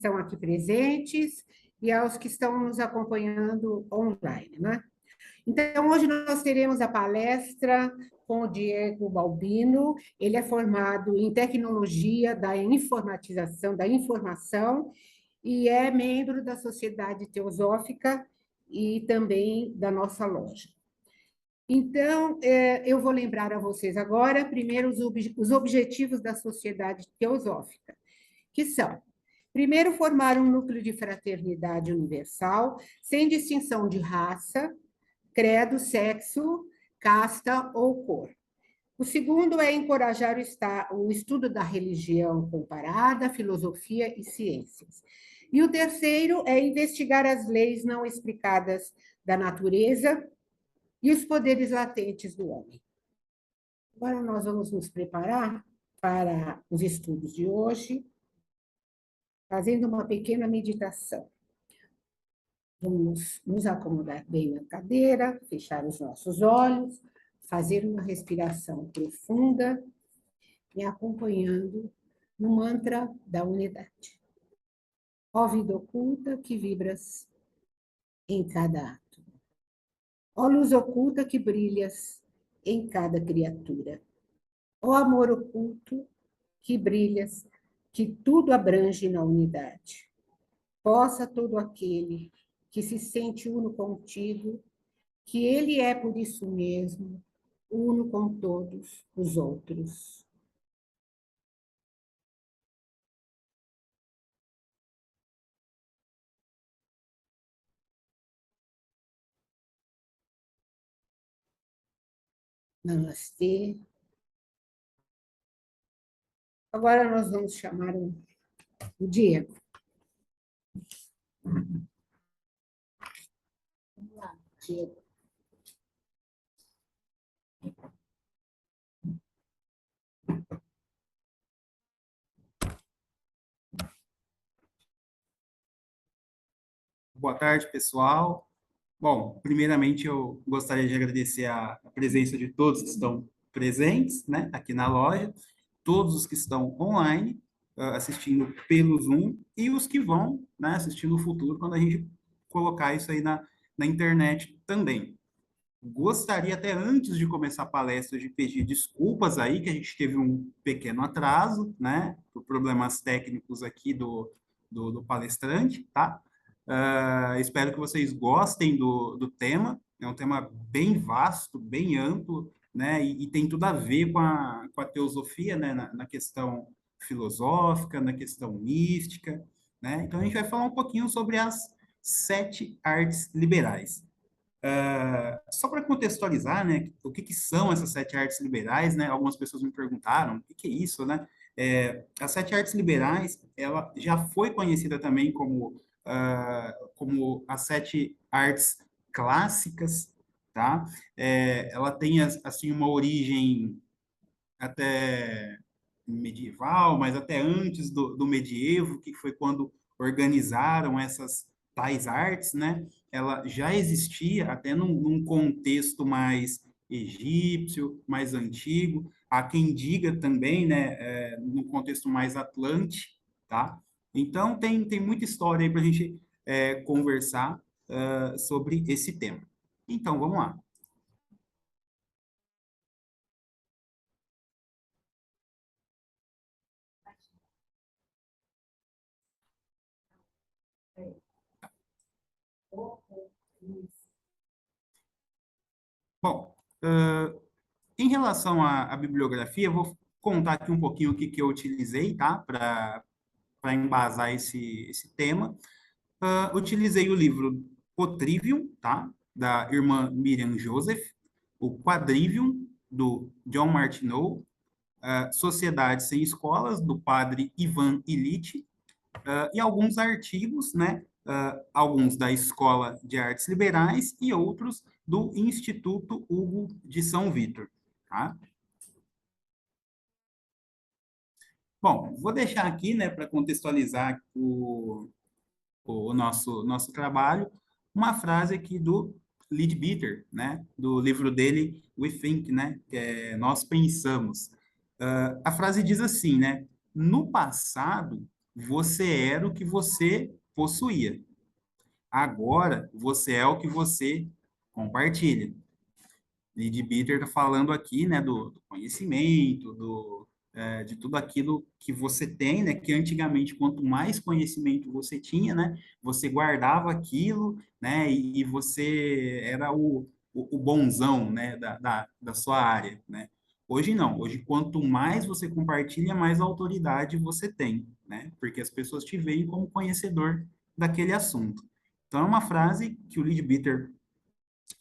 estão aqui presentes e aos que estão nos acompanhando online, né? Então, hoje nós teremos a palestra com o Diego Balbino. Ele é formado em tecnologia da informatização, da informação, e é membro da Sociedade Teosófica e também da nossa loja. Então, eu vou lembrar a vocês agora, primeiro, os objetivos da Sociedade Teosófica, que são: primeiro, formar um núcleo de fraternidade universal, sem distinção de raça, credo, sexo, casta ou cor. O segundo é encorajar o estudo da religião comparada, filosofia e ciências. E o terceiro é investigar as leis não explicadas da natureza e os poderes latentes do homem. Agora nós vamos nos preparar para os estudos de hoje, fazendo uma pequena meditação. Vamos nos acomodar bem na cadeira, fechar os nossos olhos, fazer uma respiração profunda e acompanhando no mantra da unidade. Ó vida oculta que vibras em cada átomo. Ó luz oculta que brilhas em cada criatura. Ó amor oculto que brilhas, que tudo abrange na unidade. Possa todo aquele que se sente uno contigo, que ele é por isso mesmo, uno com todos os outros. Namastê. Agora nós vamos chamar o Diego. Vamos lá, Diego. Boa tarde, pessoal. Bom, primeiramente eu gostaria de agradecer a presença de todos que estão presentes, né, aqui na loja, todos os que estão online, assistindo pelo Zoom, e os que vão, né, assistir no futuro, quando a gente colocar isso aí na internet também. Gostaria até antes de começar a palestra de pedir desculpas aí, que a gente teve um pequeno atraso, né, por problemas técnicos aqui do palestrante, tá? Espero que vocês gostem do tema. É um tema bem vasto, bem amplo, né? E tem tudo a ver com a teosofia, né? Na questão filosófica, na questão mística, né? Então, a gente vai falar um pouquinho sobre as 7 artes liberais. Só para contextualizar, né? O que são essas 7 artes liberais, né? Algumas pessoas me perguntaram, o que é isso, né? As 7 artes liberais, ela já foi conhecida também como as 7 artes clássicas, tá? Ela tem, assim, uma origem até medieval, mas até antes do medievo, que foi quando organizaram essas tais artes, né? Ela já existia até num contexto mais egípcio, mais antigo, há quem diga também, né, no contexto mais atlante, tá? Então, tem muita história aí para a gente conversar sobre esse tema. Então, vamos lá. Bom, em relação à bibliografia, eu vou contar aqui um pouquinho o que eu utilizei, tá? Para embasar esse tema. Utilizei o livro O Trivium, tá? Da irmã Miriam Joseph, o Quadrivium, do John Martineau, Sociedade Sem Escolas, do padre Ivan Illich, e alguns artigos, né? Alguns da Escola de Artes Liberais e outros do Instituto Hugo de São Vítor, tá? Bom, vou deixar aqui, né, para contextualizar o nosso trabalho, uma frase aqui do Leadbeater, né, do livro dele, We Think, né, que é Nós Pensamos. A frase diz assim, né, no passado, você era o que você possuía. Agora, você é o que você compartilha. Leadbeater está falando aqui, né, do conhecimento, de tudo aquilo que você tem, né, que antigamente, quanto mais conhecimento você tinha, né, você guardava aquilo, né, e você era o bonzão, né, da sua área, né. Hoje não, hoje quanto mais você compartilha, mais autoridade você tem, né, porque as pessoas te veem como conhecedor daquele assunto. Então, é uma frase que o Leadbeater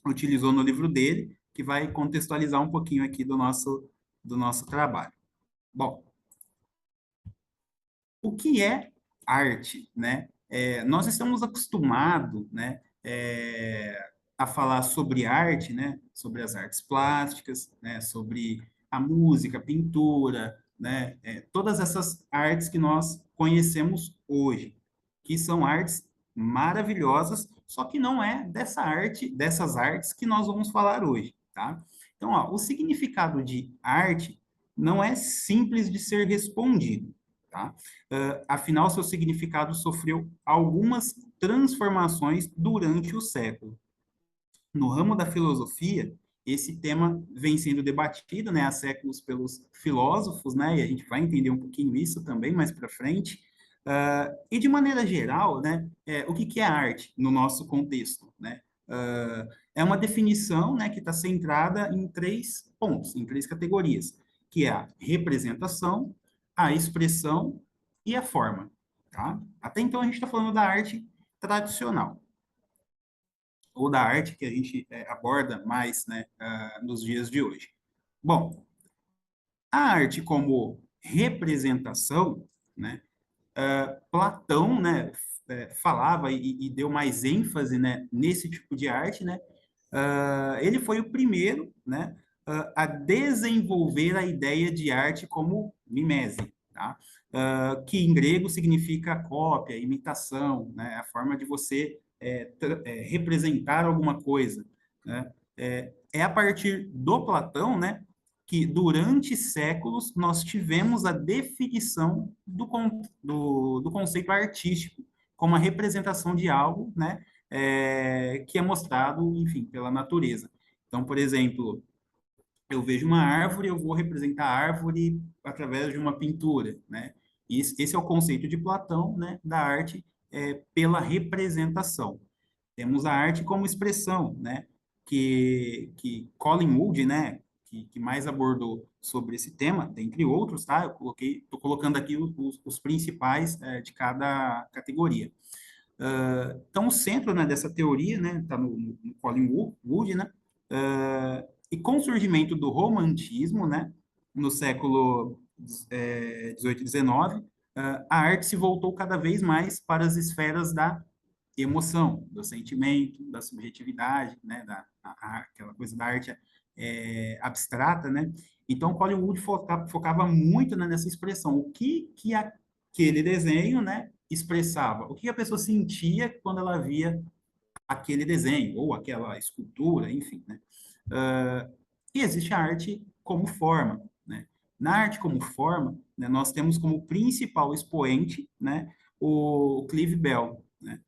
utilizou no livro dele, que vai contextualizar um pouquinho aqui do nosso trabalho. Bom, o que é arte, né? Nós estamos acostumados, né, a falar sobre arte, né, sobre as artes plásticas, né, sobre a música, a pintura, né, todas essas artes que nós conhecemos hoje, que são artes maravilhosas, só que não é dessas artes que nós vamos falar hoje, tá? Então, ó, o significado de arte não é simples de ser respondido, tá? Afinal, seu significado sofreu algumas transformações durante o século. No ramo da filosofia, esse tema vem sendo debatido, né, há séculos pelos filósofos, né, e a gente vai entender um pouquinho isso também mais para frente. E de maneira geral, né, o que é arte no nosso contexto, né? É uma definição, né, que está centrada em três pontos, em três categorias, que é a representação, a expressão e a forma, tá? Até então a gente está falando da arte tradicional ou da arte que a gente aborda mais, né, nos dias de hoje. Bom, a arte como representação, né, Platão, né, falava e deu mais ênfase, né, nesse tipo de arte, né, ele foi o primeiro, né, a desenvolver a ideia de arte como mimese, tá? Que em grego significa cópia, imitação, né? A forma de você representar alguma coisa, né? É a partir do Platão, né, que durante séculos nós tivemos a definição do conceito artístico como a representação de algo, né, que é mostrado, enfim, pela natureza. Então, por exemplo, eu vejo uma árvore, eu vou representar a árvore através de uma pintura, né? Esse é o conceito de Platão, né, da arte pela representação. Temos a arte como expressão, né? Que Colin Wood, né? Que mais abordou sobre esse tema, dentre outros, tá? Estou colocando aqui os principais de cada categoria. Então, o centro, né, dessa teoria, né, está no Colin Wood, né, e com o surgimento do romantismo, né, no século 18 e 19, a arte se voltou cada vez mais para as esferas da emoção, do sentimento, da subjetividade, né, aquela coisa da arte abstrata, né. Então, Colin Wood focava muito, né, nessa expressão, o que aquele desenho, né, expressava, o que a pessoa sentia quando ela via aquele desenho, ou aquela escultura, enfim, né? E existe a arte como forma, né? Na arte como forma, né, nós temos como principal expoente, né, o Clive Bell, né?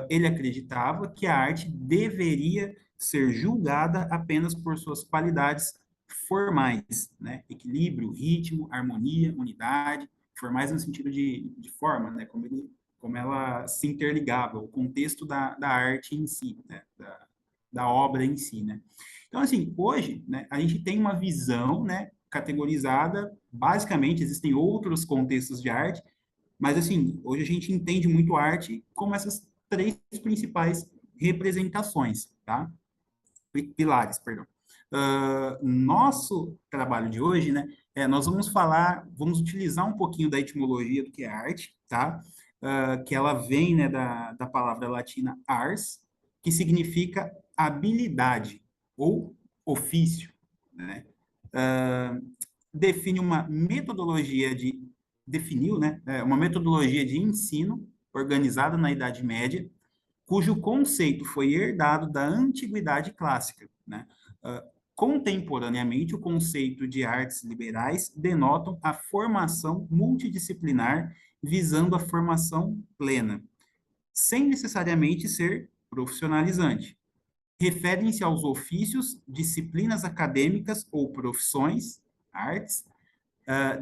Ele acreditava que a arte deveria ser julgada apenas por suas qualidades formais, né? Equilíbrio, ritmo, harmonia, unidade, formais no sentido de forma, né? Como ela se interligava, o contexto da arte em si, né? Da obra em si, né? Então, assim, hoje, né, a gente tem uma visão, né, categorizada, basicamente, existem outros contextos de arte, mas, assim, hoje a gente entende muito arte como essas três principais representações, tá? Pilares, perdão. Nosso trabalho de hoje, né, nós vamos utilizar um pouquinho da etimologia do que é arte, tá? Que ela vem, né, da palavra latina ars, que significa habilidade ou ofício, né? Define uma metodologia definiu, né, uma metodologia de ensino organizada na Idade Média, cujo conceito foi herdado da antiguidade clássica, né? Contemporaneamente, o conceito de artes liberais denotam a formação multidisciplinar visando a formação plena, sem necessariamente ser profissionalizante. Referem-se aos ofícios, disciplinas acadêmicas ou profissões, artes,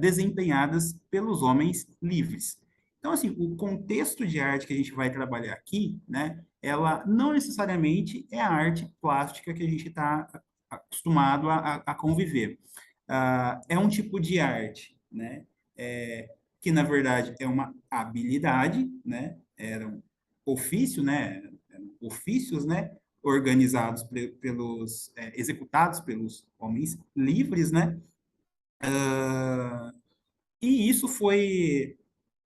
desempenhadas pelos homens livres. Então, assim, o contexto de arte que a gente vai trabalhar aqui, né, ela não necessariamente é a arte plástica que a gente está acostumado a conviver. É um tipo de arte, né, que na verdade é uma habilidade, né, era um ofício, né, ofícios, né, organizados pelos, executados pelos homens livres, né, e isso foi,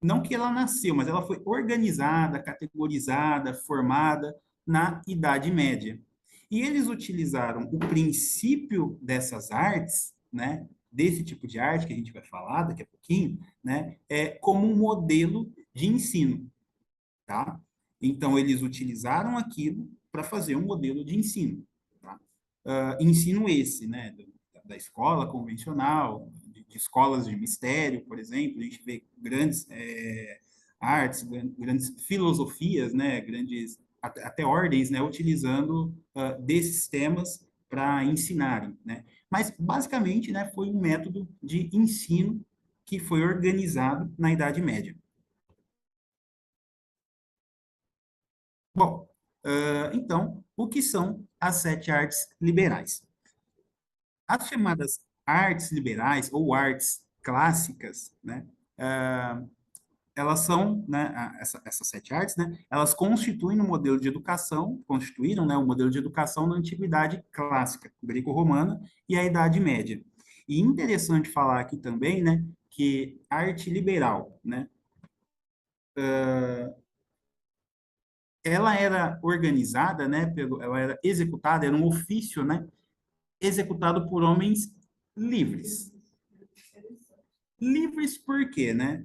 não que ela nasceu, mas ela foi organizada, categorizada, formada na Idade Média. E eles utilizaram o princípio dessas artes, né, desse tipo de arte que a gente vai falar daqui a pouquinho, né, como um modelo de ensino, tá? Então, eles utilizaram aquilo para fazer um modelo de ensino, tá? Ensino esse, né, da escola convencional, de escolas de mistério, por exemplo, a gente vê grandes artes, grandes filosofias, né, grandes até ordens, né, utilizando desses temas para ensinarem, né? Mas basicamente, né, foi um método de ensino que foi organizado na Idade Média. Bom, então, o que são as sete artes liberais? As chamadas artes liberais ou artes clássicas, né, elas são, né, essas sete artes, né, elas constituem um modelo de educação, constituíram, né, um modelo de educação na antiguidade clássica, greco-romana e a Idade Média. E interessante falar aqui também, né, que arte liberal, né, ela era organizada, né, ela era executada, era um ofício, né, executado por homens livres. Livres por quê, né?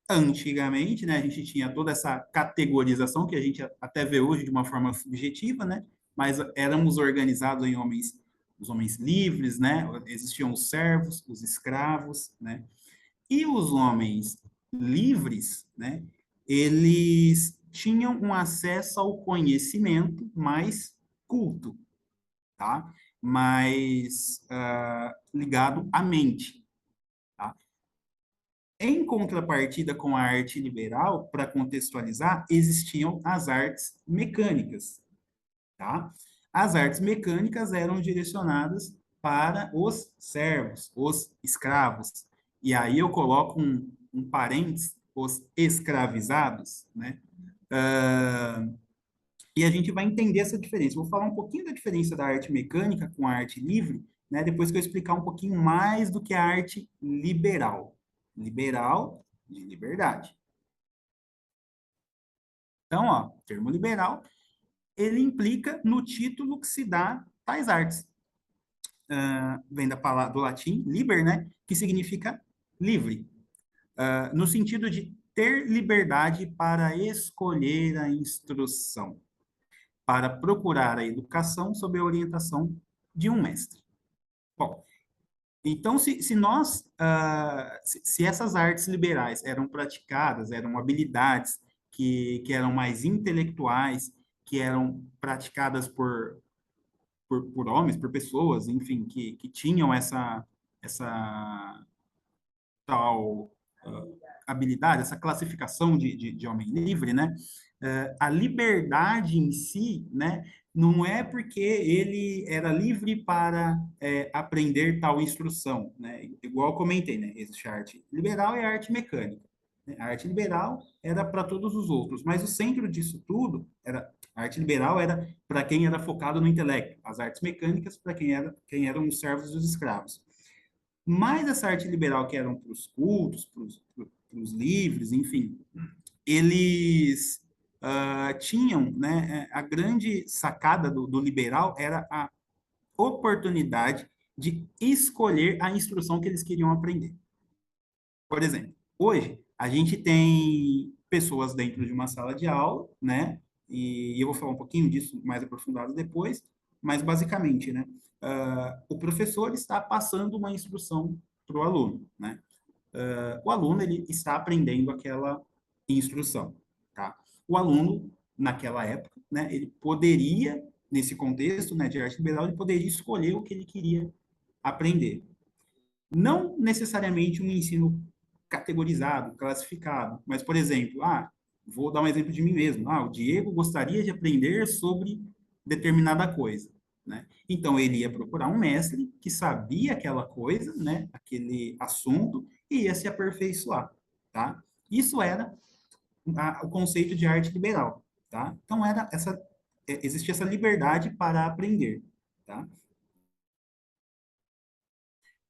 Antigamente, né, a gente tinha toda essa categorização que a gente até vê hoje de uma forma subjetiva, né? Mas éramos organizados em homens, os homens livres, né? Existiam os servos, os escravos, né? E os homens livres, né? Eles tinham um acesso ao conhecimento mais culto, tá? Mais ligado à mente, tá? Em contrapartida com a arte liberal, para contextualizar, existiam as artes mecânicas, tá? As artes mecânicas eram direcionadas para os servos, os escravos. E aí eu coloco um parênteses, os escravizados, né? E a gente vai entender essa diferença. Vou falar um pouquinho da diferença da arte mecânica com a arte livre, né? Depois que eu explicar um pouquinho mais do que a arte liberal. Liberal de liberdade. Então, ó, o termo liberal, ele implica no título que se dá tais artes. Vem da palavra do latim liber, né? Que significa livre. No sentido de ter liberdade para escolher a instrução, para procurar a educação sob a orientação de um mestre. Bom, então, se nós, se essas artes liberais eram praticadas, eram habilidades que eram mais intelectuais, que eram praticadas por homens, por pessoas, enfim, que tinham essa tal habilidade, essa classificação de homem livre, né? A liberdade em si, né? Não é porque ele era livre para aprender tal instrução, né? Igual eu comentei, né? Existe a arte liberal e a arte mecânica. Né? A arte liberal era para todos os outros, mas o centro disso tudo era a arte liberal era para quem era focado no intelecto, as artes mecânicas para quem eram os servos e os escravos. Mas essa arte liberal que eram para os cultos, para os livres, enfim, eles tinham, né, a grande sacada do liberal era a oportunidade de escolher a instrução que eles queriam aprender. Por exemplo, hoje a gente tem pessoas dentro de uma sala de aula, né? E eu vou falar um pouquinho disso mais aprofundado depois, mas basicamente, né? O professor está passando uma instrução para o aluno, né? o aluno ele está aprendendo aquela instrução, tá? O aluno, naquela época, né, ele poderia, nesse contexto, né, de arte liberal, ele poderia escolher o que ele queria aprender. Não necessariamente um ensino categorizado, classificado, mas, por exemplo, vou dar um exemplo de mim mesmo. O Diego gostaria de aprender sobre determinada coisa, né? Então, ele ia procurar um mestre que sabia aquela coisa, né, aquele assunto, e ia se aperfeiçoar, tá? Isso era o conceito de arte liberal, tá? Então, existia essa liberdade para aprender, tá?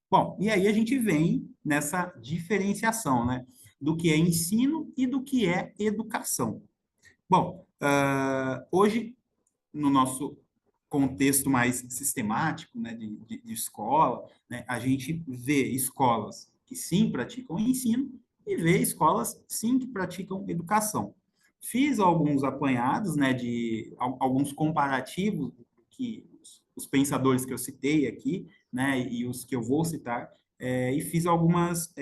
Bom, e aí a gente vem nessa diferenciação, né, do que é ensino e do que é educação. Bom, hoje, no nosso contexto mais sistemático, né, de escola, né, a gente vê escolas que sim praticam ensino e vê escolas sim que praticam educação. Fiz alguns apanhados, né, de alguns comparativos que os pensadores que eu citei aqui, né, e os que eu vou citar, e fiz algumas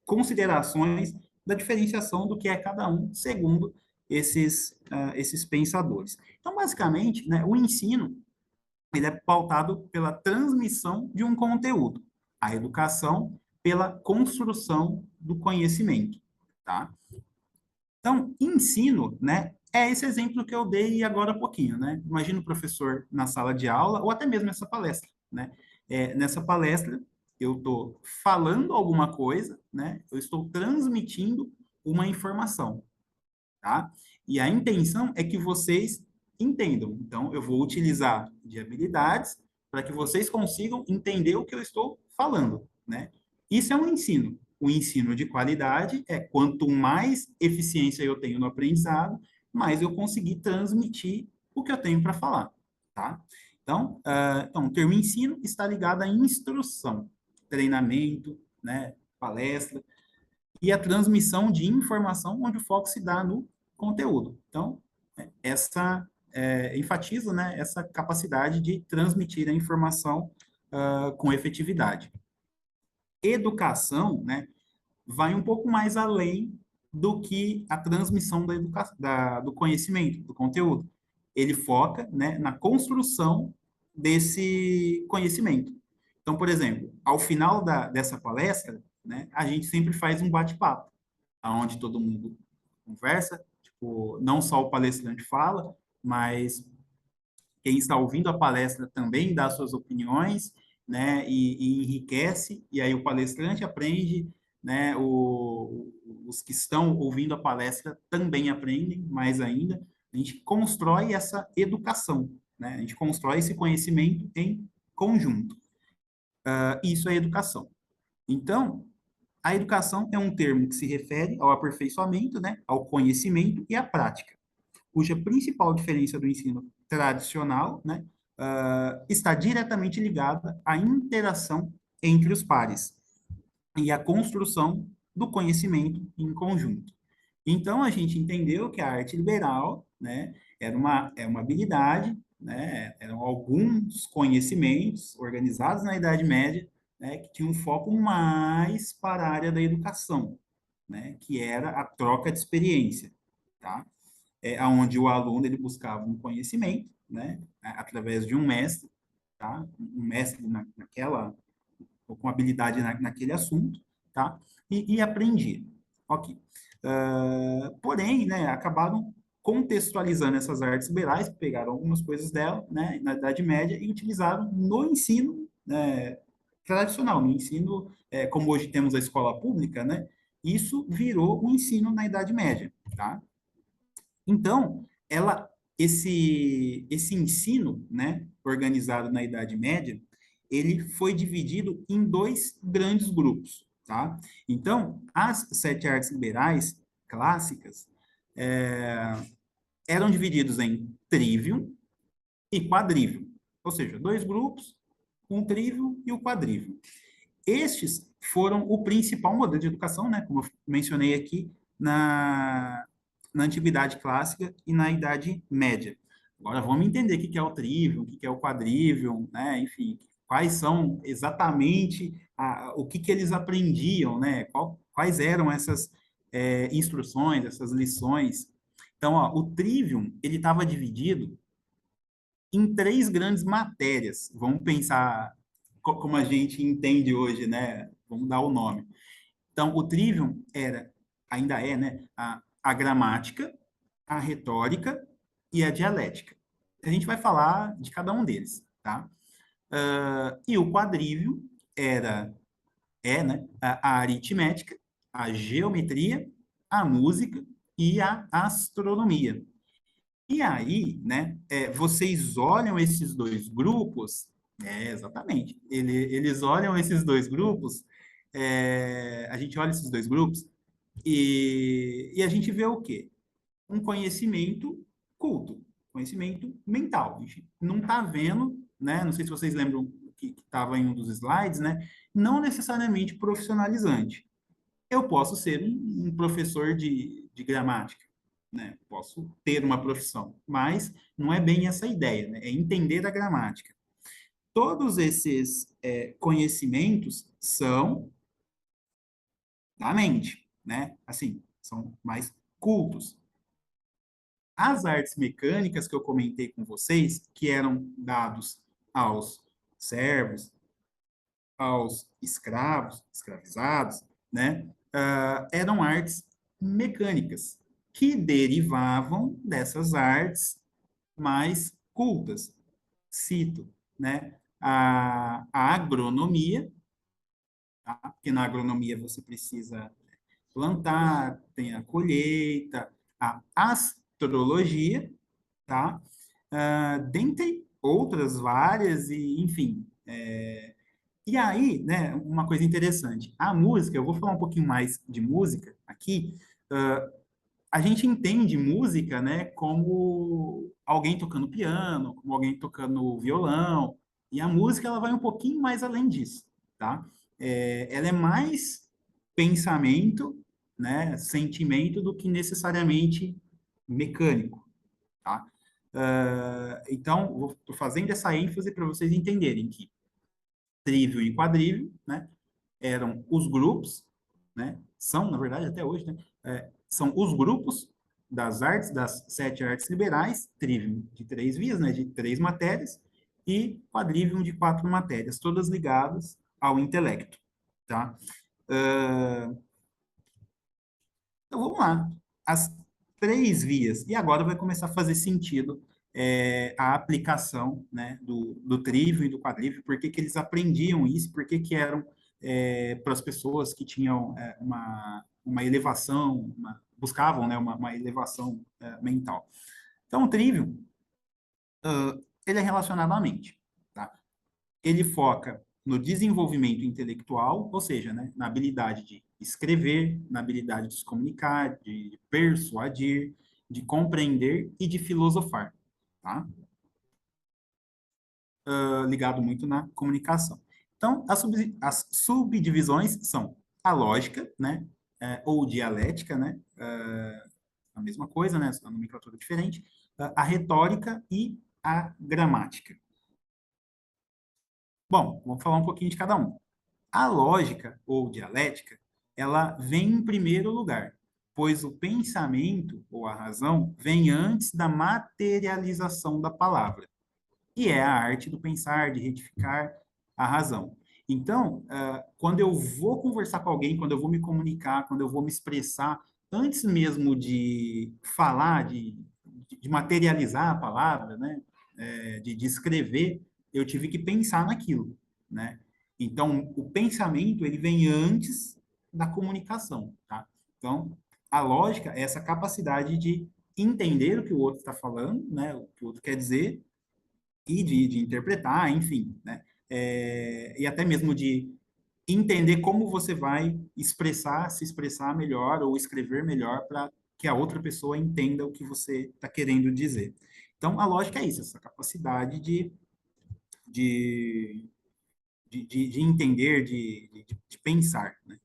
considerações da diferenciação do que é cada um, segundo esses pensadores. Então, basicamente, né, o ensino ele é pautado pela transmissão de um conteúdo, a educação pela construção do conhecimento, tá? Então, ensino, né, é esse exemplo que eu dei agora há pouquinho, né? Imagina o professor na sala de aula ou até mesmo nessa palestra, né? Nessa palestra, eu estou falando alguma coisa, né? Eu estou transmitindo uma informação, tá? E a intenção é que vocês entendam. Então, eu vou utilizar de habilidades para que vocês consigam entender o que eu estou falando, né? Isso é um ensino. O ensino de qualidade é quanto mais eficiência eu tenho no aprendizado, mais eu conseguir transmitir o que eu tenho para falar, tá? Então, o termo ensino está ligado à instrução, treinamento, né, palestra, e a transmissão de informação, onde o foco se dá no conteúdo. Então, enfatizo, né, essa capacidade de transmitir a informação com efetividade. Educação, né, vai um pouco mais além do que a transmissão do conhecimento, do conteúdo. Ele foca, né, na construção desse conhecimento. Então, por exemplo, ao final dessa palestra, né, a gente sempre faz um bate-papo, onde todo mundo conversa, tipo, não só o palestrante fala, mas quem está ouvindo a palestra também dá suas opiniões, né, e enriquece, e aí o palestrante aprende, né, os que estão ouvindo a palestra também aprendem mais ainda. A gente constrói essa educação, né, a gente constrói esse conhecimento em conjunto. Isso é educação. Então, a educação é um termo que se refere ao aperfeiçoamento, né, ao conhecimento e à prática, cuja principal diferença do ensino tradicional, né, está diretamente ligada à interação entre os pares e à construção do conhecimento em conjunto. Então, a gente entendeu que a arte liberal, né, é uma habilidade, né, eram alguns conhecimentos organizados na Idade Média, né, que tinham um foco mais para a área da educação, né, que era a troca de experiência, tá? Onde o aluno ele buscava um conhecimento, né, através de um mestre, tá? Um mestre naquela, ou com habilidade naquele assunto, tá? E aprendia. Ok. Porém, né, acabaram contextualizando essas artes liberais, pegaram algumas coisas dela, né, na Idade Média e utilizaram no ensino, né, tradicional, no ensino, como hoje temos a escola pública, né, isso virou um ensino na Idade Média, tá? Então, esse ensino, né, organizado na Idade Média, ele foi dividido em dois grandes grupos, tá? Então, as sete artes liberais clássicas eram divididos em trivium e quadrivium, ou seja, dois grupos, um trivium e o quadrivium. Estes foram o principal modelo de educação, né, como eu mencionei aqui, na Antiguidade Clássica e na Idade Média. Agora vamos entender o que é o trivium, o que é o quadrivium, né, enfim, quais são exatamente o que que eles aprendiam, né? Quais eram essas instruções, essas lições. Então, ó, o Trivium, ele estava dividido em três grandes matérias. Vamos pensar como a gente entende hoje, né? Vamos dar o nome. Então, o Trivium ainda é, né? A gramática, a retórica e a dialética. A gente vai falar de cada um deles, tá? E o quadrívio né, a aritmética, a geometria, a música e a astronomia. E aí, né, vocês olham esses dois grupos, exatamente, eles olham esses dois grupos, a gente olha esses dois grupos e a gente vê o quê? Um conhecimento culto, conhecimento mental. A gente não está vendo, né? Não sei se vocês lembram que estava em um dos slides, né? Não necessariamente profissionalizante. Eu posso ser um professor de gramática, né? Posso ter uma profissão, mas não é bem essa a ideia, né? É entender a gramática. Todos esses conhecimentos são da mente, né? Assim, são mais cultos. As artes mecânicas que eu comentei com vocês, que eram dados aos servos, aos escravos, escravizados, né? Eram artes mecânicas que derivavam dessas artes mais cultas. Cito, né? A agronomia, tá? Porque na agronomia você precisa plantar, tem a colheita, a astrologia, tá? Dentre outras várias, e enfim. E aí, né, uma coisa interessante, a música, eu vou falar um pouquinho mais de música aqui, a gente entende música, né, como alguém tocando piano, como alguém tocando violão, e a música ela vai um pouquinho mais além disso, tá? Ela é mais pensamento, né, sentimento do que necessariamente mecânico, tá? Então, estou fazendo essa ênfase para vocês entenderem que trívio e quadrívio, né, eram os grupos, né, são, na verdade, até hoje, né, são os grupos das artes, das 7 artes liberais, trivium de 3 vias, né, de 3 matérias, e quadrivium de 4 matérias, todas ligadas ao intelecto, tá? Então, vamos lá. As 3 vias. E agora vai começar a fazer sentido a aplicação, né, do trívio e do quadrívio, por que que eles aprendiam isso, por que que eram para as pessoas que tinham uma elevação, buscavam, né, uma elevação mental. Então, o trívio, ele é relacionado à mente, tá? Ele foca no desenvolvimento intelectual, ou seja, né, na habilidade de escrever, na habilidade de se comunicar, de persuadir, de compreender e de filosofar, tá? Ligado muito na comunicação. Então, as subdivisões são a lógica, né, ou dialética, né, a mesma coisa, né, a nomenclatura diferente, a retórica e a gramática. Bom, vamos falar um pouquinho de cada um. A lógica ou dialética, ela vem em primeiro lugar, pois o pensamento ou a razão vem antes da materialização da palavra. E é a arte do pensar, de retificar a razão. Então, quando eu vou conversar com alguém, quando eu vou me comunicar, quando eu vou me expressar, antes mesmo de falar, de materializar a palavra, né, de escrever, eu tive que pensar naquilo, né? Então, o pensamento, ele vem antes da comunicação, tá? Então, a lógica é essa capacidade de entender o que o outro está falando, né, o que o outro quer dizer, e de interpretar, enfim, né? E até mesmo de entender como você vai expressar, se expressar melhor ou escrever melhor para que a outra pessoa entenda o que você está querendo dizer. Então, a lógica é isso, essa capacidade de, de entender, de pensar, né?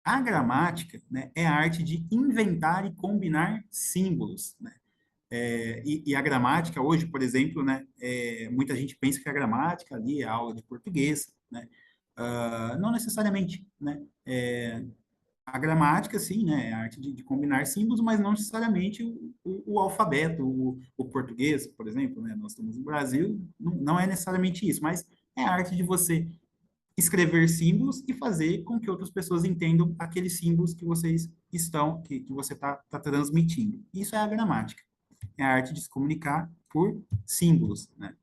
A gramática, né, é a arte de inventar e combinar símbolos, né? E a gramática, hoje, por exemplo, né, muita gente pensa que a gramática ali é a aula de português, né? Não necessariamente, né? A gramática, sim, né? É a arte de combinar símbolos, mas não necessariamente o alfabeto, o português, por exemplo, né? Nós estamos no Brasil, não é necessariamente isso, mas é a arte de você escrever símbolos e fazer com que outras pessoas entendam aqueles símbolos que vocês estão, que você está transmitindo. Isso é a gramática. É a arte de se comunicar por símbolos, né?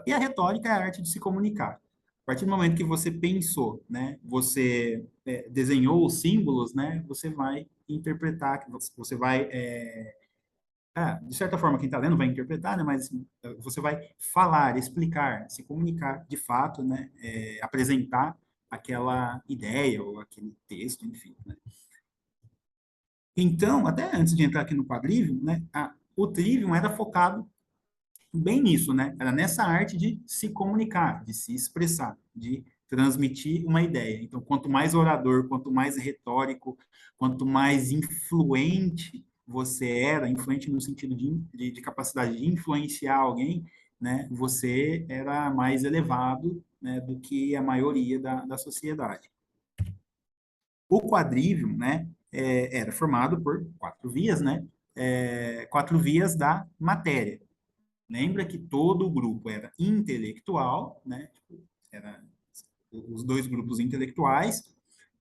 E a retórica é a arte de se comunicar. A partir do momento que você pensou, né, você desenhou os símbolos, né, você vai interpretar, você vai, de certa forma, quem está lendo vai interpretar, né, mas assim, você vai falar, explicar, se comunicar de fato, né, apresentar aquela ideia ou aquele texto, enfim, né. Então, até antes de entrar aqui no quadrivium, né, o trivium era focado bem nisso, né? Era nessa arte de se comunicar, de se expressar, de transmitir uma ideia. Então, quanto mais orador, quanto mais retórico, quanto mais influente você era, influente no sentido de capacidade de influenciar alguém, né? Você era mais elevado, né, do que a maioria da sociedade. O quadrivium, né, era formado por quatro vias, né? Quatro vias da matéria. Lembra que todo o grupo era intelectual, né? Era os dois grupos intelectuais,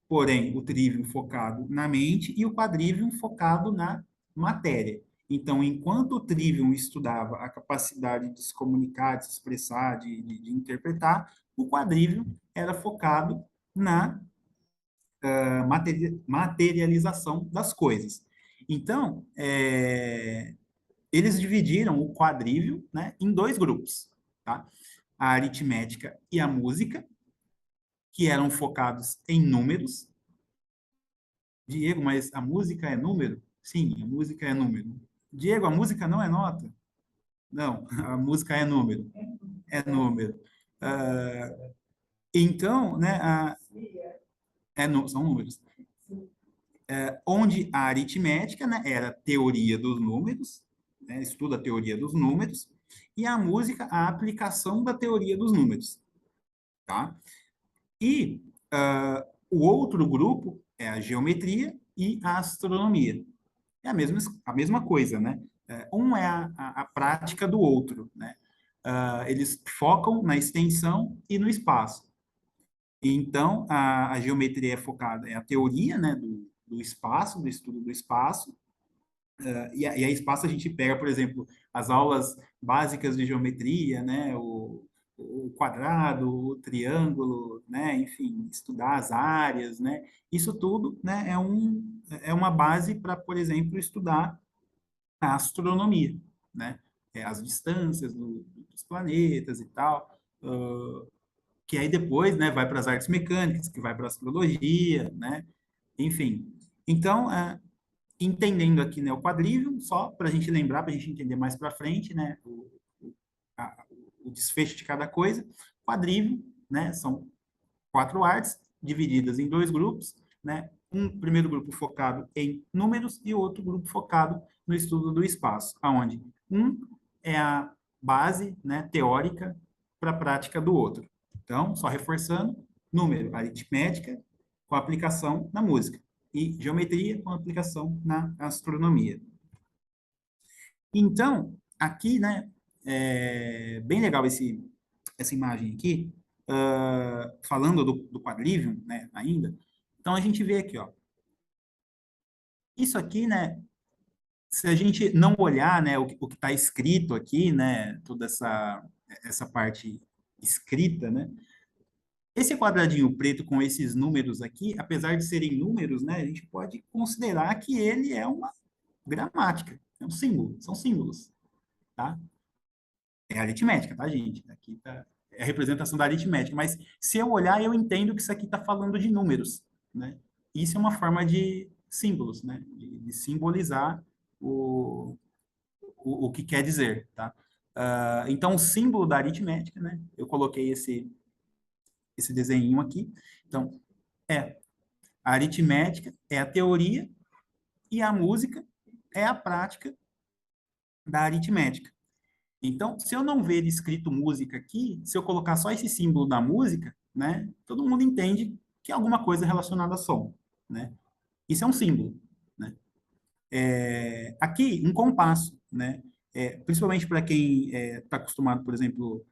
porém o trivium focado na mente e o quadrivium focado na matéria. Então, enquanto o trivium estudava a capacidade de se comunicar, de se expressar, de interpretar, o quadrivium era focado na materialização das coisas. Então, eles dividiram o quadrívio, né, em dois grupos, tá? A aritmética e a música, que eram focados em números. Diego, mas a música é número? Sim, a música é número. Diego, a música não é nota? Não, a música é número. É número. Uh, então, né, são números. Onde a aritmética, né, era teoria dos números, né, estuda a teoria dos números, e a música, a aplicação da teoria dos números, tá? E o outro grupo é a geometria e a astronomia. É a mesma coisa, né? Um é a prática do outro, né? Eles focam na extensão e no espaço. Então, a geometria é focada, é a teoria, né, do espaço, do estudo do espaço, e a espaço a gente pega, por exemplo, as aulas básicas de geometria, né, o quadrado, o triângulo, né, enfim, estudar as áreas, né, isso tudo, né, é uma base para, por exemplo, estudar a astronomia, né, as distâncias dos planetas e tal, que aí depois, né, vai para as artes mecânicas, que vai para a astrologia, né, enfim. Então, entendendo aqui, né, o quadrívio, só para a gente lembrar, para a gente entender mais para frente, né, o desfecho de cada coisa. Quadrívio, né, são quatro artes divididas em dois grupos, né, um primeiro grupo focado em números e outro grupo focado no estudo do espaço, aonde um é a base, né, teórica para a prática do outro. Então, só reforçando, número, aritmética com aplicação na música e geometria com aplicação na astronomia. Então, aqui, né, é bem legal essa imagem aqui, falando do quadrivium, né, ainda. Então, a gente vê aqui, ó, isso aqui, né, se a gente não olhar, né, o que está escrito aqui, né, toda essa parte escrita, né, esse quadradinho preto com esses números aqui, apesar de serem números, né, a gente pode considerar que ele é uma gramática, é um símbolo, são símbolos, tá? É aritmética, tá, gente? Aqui tá, é a representação da aritmética, mas se eu olhar, eu entendo que isso aqui está falando de números, né? Isso é uma forma de símbolos, né? De simbolizar o que quer dizer, tá? Então, o símbolo da aritmética, né? Eu coloquei esse desenho aqui. Então, a aritmética é a teoria e a música é a prática da aritmética. Então, se eu não ver escrito música aqui, se eu colocar só esse símbolo da música, né, todo mundo entende que é alguma coisa relacionada a som, né? Isso é um símbolo, né? Aqui, um compasso, né? Principalmente para quem está acostumado, por exemplo,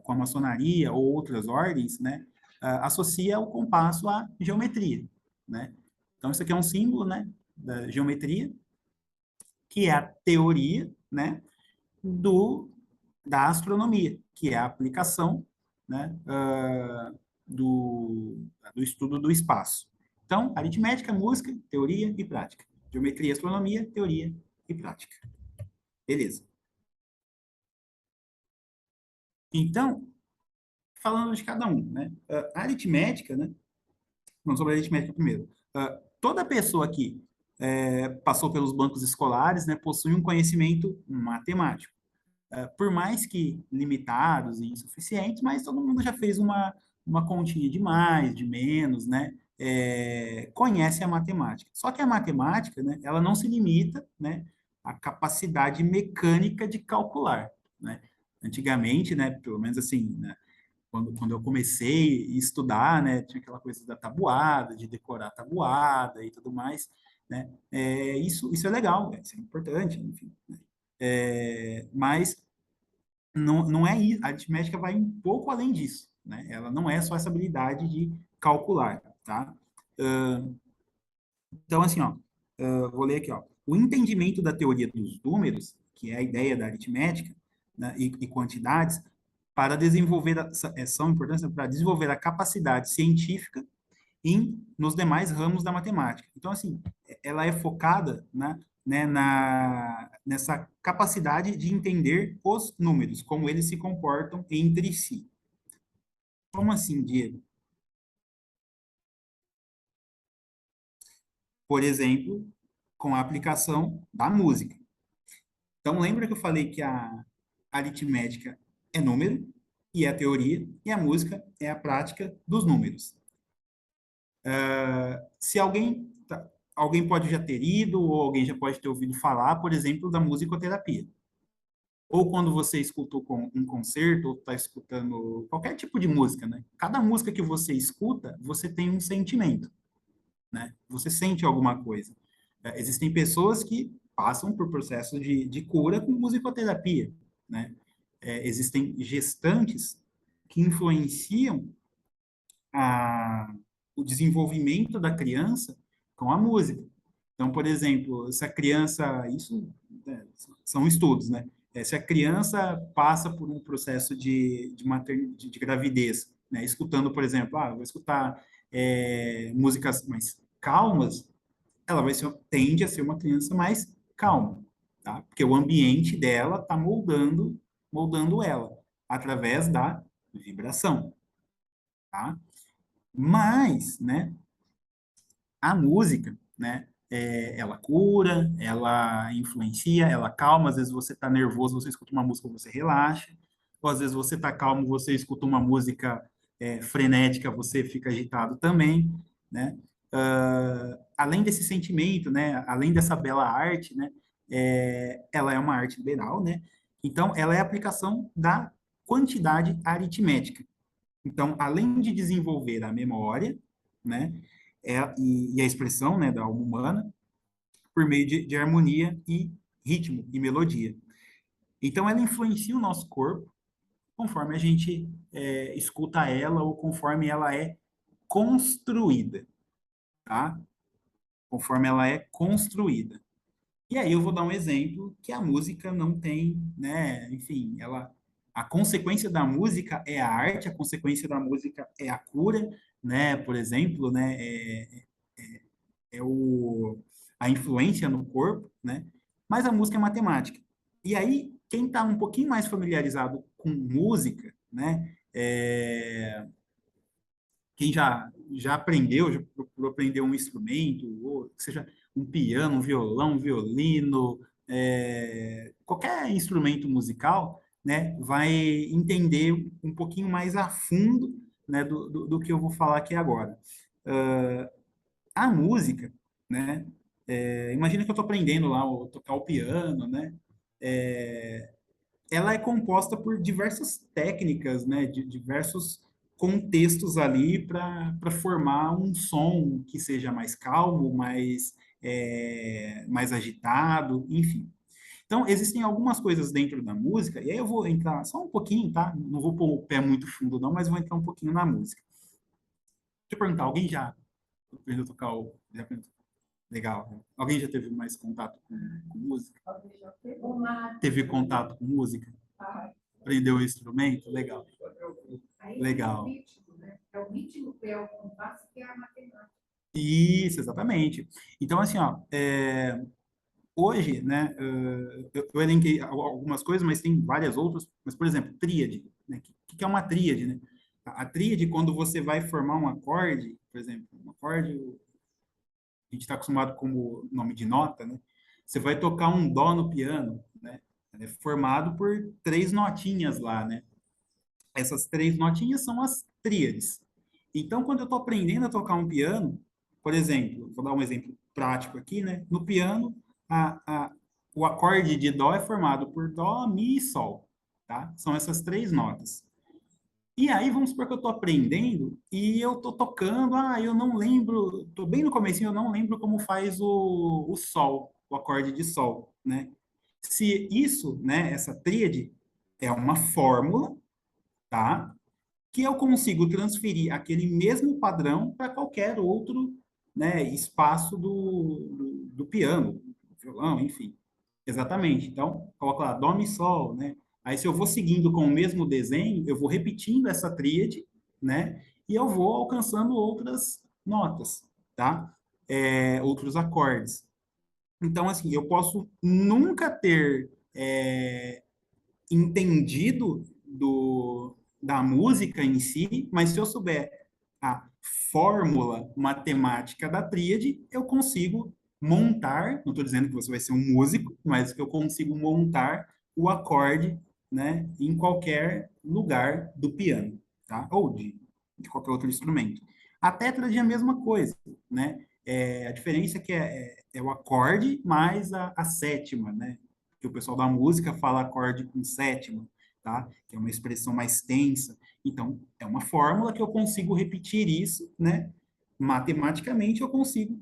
com a maçonaria ou outras ordens, né? Associa o compasso à geometria, né? Então, isso aqui é um símbolo, né? Da geometria, que é a teoria, né? Do, da astronomia, que é a aplicação, né? Do estudo do espaço. Então, aritmética, música, teoria e prática. Geometria, astronomia, teoria e prática. Beleza. Então, falando de cada um, né? A aritmética, né? Vamos sobre a aritmética primeiro. Toda pessoa que passou pelos bancos escolares, né, possui um conhecimento matemático. Por mais que limitados e insuficientes, mas todo mundo já fez uma continha de mais, de menos, né? Conhece a matemática. Só que a matemática, né, ela não se limita, né, à capacidade mecânica de calcular, né? Antigamente, né, pelo menos assim, né, quando eu comecei a estudar, né, tinha aquela coisa da tabuada, de decorar a tabuada e tudo mais, né? Isso é legal, isso é importante, enfim. Né? Mas não é isso. A aritmética vai um pouco além disso, né? Ela não é só essa habilidade de calcular, tá? Então, assim, ó, vou ler aqui, ó. O entendimento da teoria dos números, que é a ideia da aritmética, né, e quantidades, para desenvolver são importantes para desenvolver a capacidade científica nos demais ramos da matemática. Então, assim, ela é focada nessa capacidade de entender os números, como eles se comportam entre si. Como assim, Diego? Por exemplo, com a aplicação da música. Então, lembra que eu falei que a aritmética é número, e é a teoria, e a música é a prática dos números. Se alguém pode já ter ido, ou alguém já pode ter ouvido falar, por exemplo, da musicoterapia. Ou quando você escuta um concerto, ou está escutando qualquer tipo de música, né? Cada música que você escuta, você tem um sentimento, né? Você sente alguma coisa. Existem pessoas que passam por processo de cura com musicoterapia, né? Existem gestantes que influenciam a, o desenvolvimento da criança com a música. Então, por exemplo, se a criança, isso são estudos, né? Se a criança passa por um processo de gravidez, né? Escutando, por exemplo, vou escutar músicas mais calmas, ela tende a ser uma criança mais calma, tá? Porque o ambiente dela está moldando ela através da vibração, tá? Mas, né, a música, né, ela cura, ela influencia, ela calma. Às vezes você está nervoso, você escuta uma música, você relaxa. Ou às vezes você está calmo, você escuta uma música frenética, você fica agitado também, né? Além desse sentimento, né, além dessa bela arte, né, ela é uma arte liberal, né? Então, ela é a aplicação da quantidade aritmética. Então, além de desenvolver a memória, né, e a expressão, né, da alma humana, por meio de harmonia e ritmo e melodia. Então, ela influencia o nosso corpo conforme a gente escuta ela ou conforme ela é construída, tá? Conforme ela é construída. E aí eu vou dar um exemplo que a música não tem, né? Enfim, a consequência da música é a arte, a consequência da música é a cura, né? Por exemplo, né? É a influência no corpo, né? Mas a música é matemática. E aí, quem está um pouquinho mais familiarizado com música, né? Quem já aprendeu, já procurou aprender um instrumento, ou que seja um piano, um violão, um violino, qualquer instrumento musical, né, vai entender um pouquinho mais a fundo, né, do que eu vou falar aqui agora. A música, né, imagina que eu estou aprendendo lá a tocar o piano, né, ela é composta por diversas técnicas, né, de diversos contextos ali para formar um som que seja mais calmo, mais agitado, enfim. Então, existem algumas coisas dentro da música, e aí eu vou entrar só um pouquinho, tá? Não vou pôr o pé muito fundo, não, mas vou entrar um pouquinho na música. Deixa eu perguntar, alguém já aprendeu a tocar o... Legal, né? Alguém já teve mais contato com música? Teve contato com música? Aprendeu o instrumento? Legal. Legal. É o ritmo que é o compasso que é a matemática. Isso, exatamente. Então, assim, ó, hoje, né, eu elenquei algumas coisas, mas tem várias outras. Mas, por exemplo, tríade, né? O que é uma tríade, né? A tríade, quando você vai formar um acorde, por exemplo, um acorde, a gente está acostumado com o nome de nota, né? Você vai tocar um dó no piano, né? É formado por três notinhas lá, né? Essas três notinhas são as tríades. Então, quando eu estou aprendendo a tocar um piano, por exemplo, vou dar um exemplo prático aqui, né? No piano, o acorde de dó é formado por dó, mi e sol, tá? São essas três notas. E aí, vamos supor que eu estou aprendendo e eu estou tocando, eu não lembro, estou bem no comecinho, eu não lembro como faz o sol, o acorde de sol, né? Se isso, né, essa tríade é uma fórmula, tá? Que eu consigo transferir aquele mesmo padrão para qualquer outro, né, espaço do piano, do violão, enfim. Exatamente. Então, coloca lá, dó, mi, sol, né? Aí, se eu vou seguindo com o mesmo desenho, eu vou repetindo essa tríade, né? E eu vou alcançando outras notas, tá? Outros acordes. Então, assim, eu posso nunca ter entendido da música em si, mas se eu souber a fórmula matemática da tríade, eu consigo montar, não estou dizendo que você vai ser um músico, mas que eu consigo montar o acorde, né, em qualquer lugar do piano, tá? Ou de qualquer outro instrumento. A tétrade é a mesma coisa, né? A diferença é que é o acorde mais a sétima, né? Que o pessoal da música fala acorde com sétima, tá? Que é uma expressão mais tensa. Então, é uma fórmula que eu consigo repetir isso, né? Matematicamente, eu consigo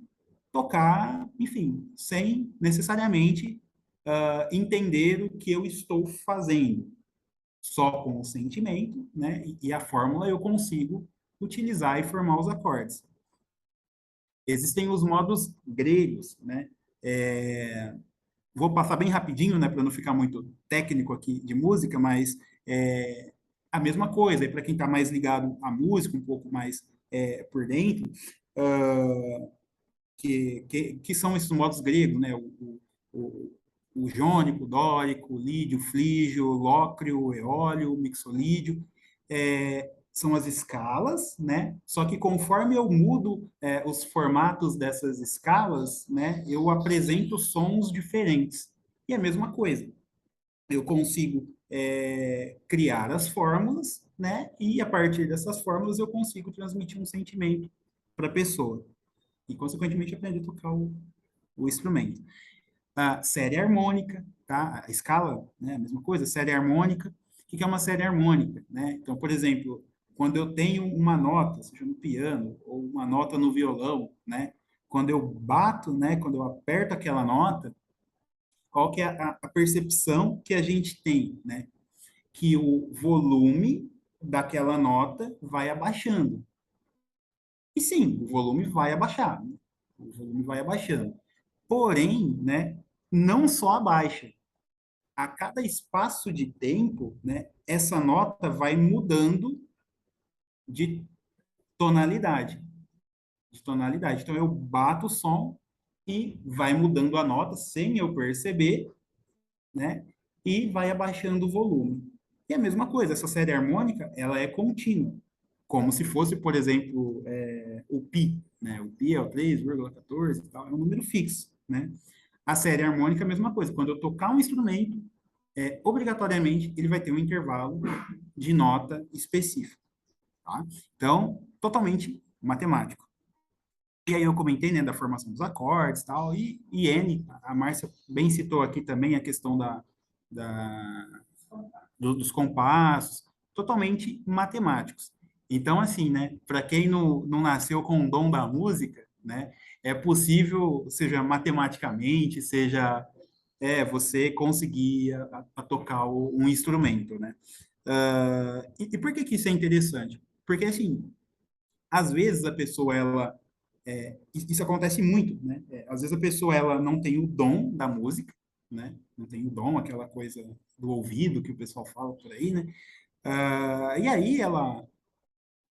tocar, enfim, sem necessariamente entender o que eu estou fazendo. Só com o sentimento, né? E a fórmula eu consigo utilizar e formar os acordes. Existem os modos gregos, né? Vou passar bem rapidinho, né, para não ficar muito técnico aqui de música, mas a mesma coisa. E para quem está mais ligado à música, um pouco mais por dentro, uh, que são esses modos gregos, né? O jônico, o dórico, o lídio, o flígio, o lócrio, o eólio, o mixolídio. São as escalas, né? Só que conforme eu mudo os formatos dessas escalas, né, eu apresento sons diferentes. E é a mesma coisa. Eu consigo criar as fórmulas, né? E a partir dessas fórmulas eu consigo transmitir um sentimento para a pessoa e, consequentemente, aprender a tocar o instrumento. A série harmônica, tá? A escala, né? A mesma coisa, série harmônica. O que é uma série harmônica, né? Então, por exemplo, quando eu tenho uma nota, seja no piano ou uma nota no violão, né? Quando eu bato, né? Quando eu aperto aquela nota, qual que é a percepção que a gente tem, né? Que o volume daquela nota vai abaixando. E sim, o volume vai abaixar, né? O volume vai abaixando. Porém, né, não só abaixa. A cada espaço de tempo, né, essa nota vai mudando de tonalidade. De tonalidade. Então, eu bato o som e vai mudando a nota sem eu perceber, né? E vai abaixando o volume. E a mesma coisa, essa série harmônica, ela é contínua. Como se fosse, por exemplo, o π, né? O π é o 3,14 e tal, é um número fixo, né? A série harmônica é a mesma coisa. Quando eu tocar um instrumento, obrigatoriamente ele vai ter um intervalo de nota específico, tá? Então, totalmente matemático. E aí eu comentei, né, da formação dos acordes, tal, e N, a Márcia bem citou aqui também a questão da dos compassos, totalmente matemáticos. Então, assim, né, para quem não nasceu com o dom da música, né, é possível, seja matematicamente, seja você conseguir a tocar um instrumento, né? E por que que isso é interessante? Porque, assim, às vezes a pessoa, isso acontece muito, né? Às vezes a pessoa, ela não tem o dom da música, né? Não tem o dom, aquela coisa do ouvido que o pessoal fala por aí, né? E aí ela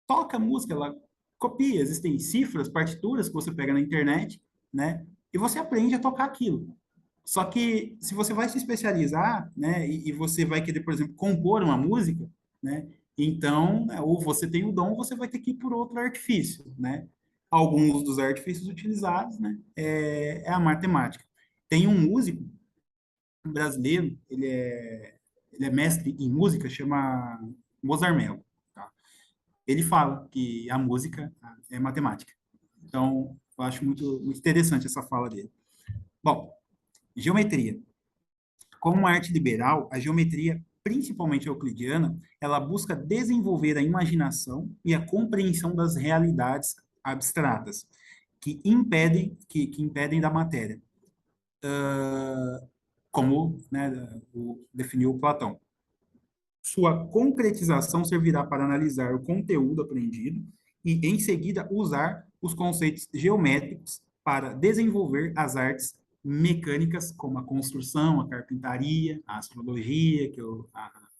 toca música, ela copia, existem cifras, partituras que você pega na internet, né? E você aprende a tocar aquilo. Só que se você vai se especializar, né, e você vai querer, por exemplo, compor uma música, né, então, ou você tem o dom, você vai ter que ir por outro artifício, né? Alguns dos artifícios utilizados, né, é a matemática. Tem um músico brasileiro, ele é mestre em música, chama Mozart Mello, tá? Ele fala que a música é matemática. Então, eu acho muito interessante essa fala dele. Bom, geometria. Como uma arte liberal, a geometria, principalmente euclidiana, ela busca desenvolver a imaginação e a compreensão das realidades abstratas que impedem da matéria, como, né, definiu Platão. Sua concretização servirá para analisar o conteúdo aprendido e, em seguida, usar os conceitos geométricos para desenvolver as artes mecânicas, como a construção, a carpintaria, a astrologia,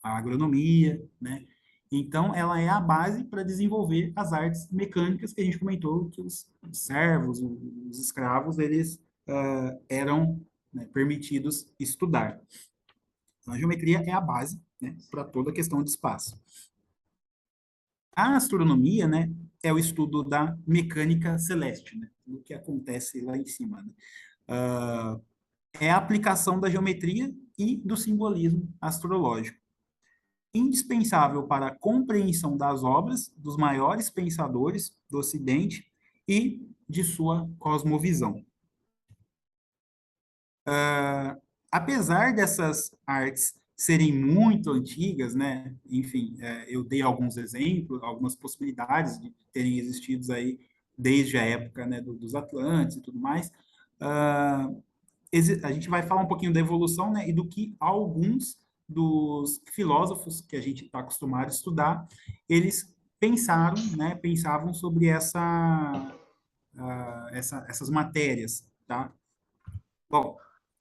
a agronomia, né? Então, ela é a base para desenvolver as artes mecânicas que a gente comentou, que os servos, os escravos, eles eram, né, permitidos estudar. Então, a geometria é a base, né, para toda a questão de espaço. A astronomia, né, é o estudo da mecânica celeste, né, do que acontece lá em cima, né? É a aplicação da geometria e do simbolismo astrológico, indispensável para a compreensão das obras dos maiores pensadores do Ocidente e de sua cosmovisão. Apesar dessas artes serem muito antigas, né? Enfim, eu dei alguns exemplos, algumas possibilidades de terem existido aí desde a época, né, dos Atlantes e tudo mais. Uh, a gente vai falar um pouquinho da evolução, né, e do que alguns dos filósofos que a gente está acostumado a estudar, eles pensaram, né, pensavam sobre essas matérias, tá? Bom,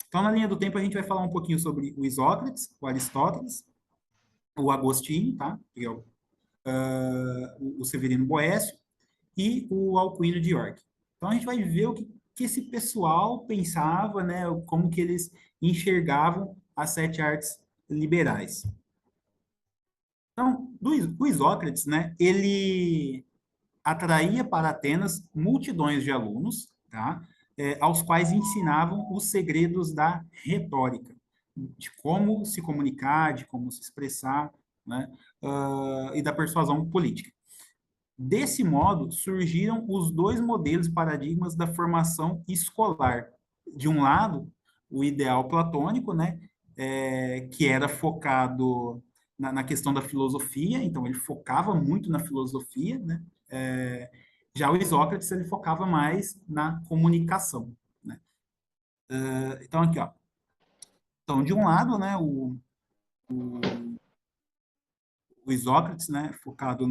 então, na linha do tempo, a gente vai falar um pouquinho sobre o Isócrates, o Aristóteles, o Agostinho, tá? Que é o Severino Boécio, e o Alcuino de York. Então, a gente vai ver o que esse pessoal pensava, né? Como que eles enxergavam as sete artes liberais. Então, o Isócrates, né? Ele atraía para Atenas multidões de alunos, tá? Aos quais ensinavam os segredos da retórica, de como se comunicar, de como se expressar, né? E da persuasão política. Desse modo, surgiram os dois modelos paradigmas da formação escolar. De um lado, o ideal platônico, né? Que era focado na questão da filosofia, então ele focava muito na filosofia, né? Já o Isócrates, ele focava mais na comunicação, né? Então, aqui, ó. Então, de um lado, né, o Isócrates, né, focado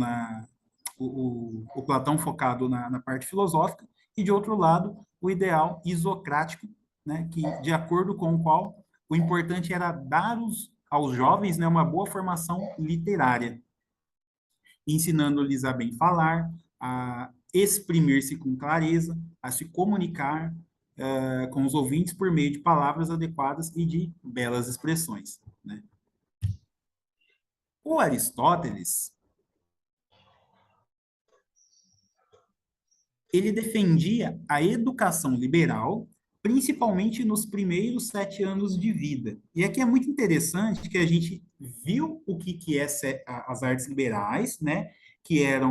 o Platão focado na parte filosófica, e de outro lado, o ideal isocrático, né, que de acordo com o qual o importante era dar aos jovens, né, uma boa formação literária, ensinando-lhes a bem falar, a exprimir-se com clareza, a se comunicar com os ouvintes por meio de palavras adequadas e de belas expressões, né? O Aristóteles, ele defendia a educação liberal, principalmente nos primeiros 7 anos de vida. E aqui é muito interessante que a gente viu o que é as artes liberais, né? Que é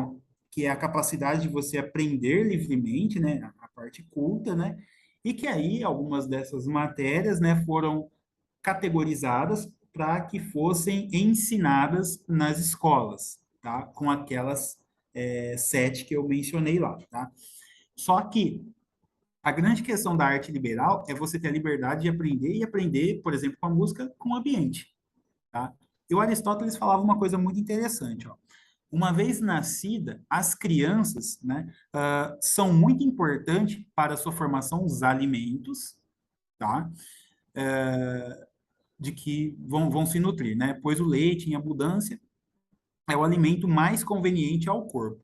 a capacidade de você aprender livremente, né? A parte culta, né? E que aí algumas dessas matérias, né, foram categorizadas para que fossem ensinadas nas escolas, tá? Com aquelas 7 que eu mencionei lá, tá? Só que a grande questão da arte liberal é você ter a liberdade de aprender e aprender, por exemplo, com a música, com o ambiente, tá? E o Aristóteles falava uma coisa muito interessante, ó. Uma vez nascida, as crianças, né, são muito importantes para a sua formação os alimentos, tá? De que vão se nutrir, né? Pois o leite em abundância é o alimento mais conveniente ao corpo.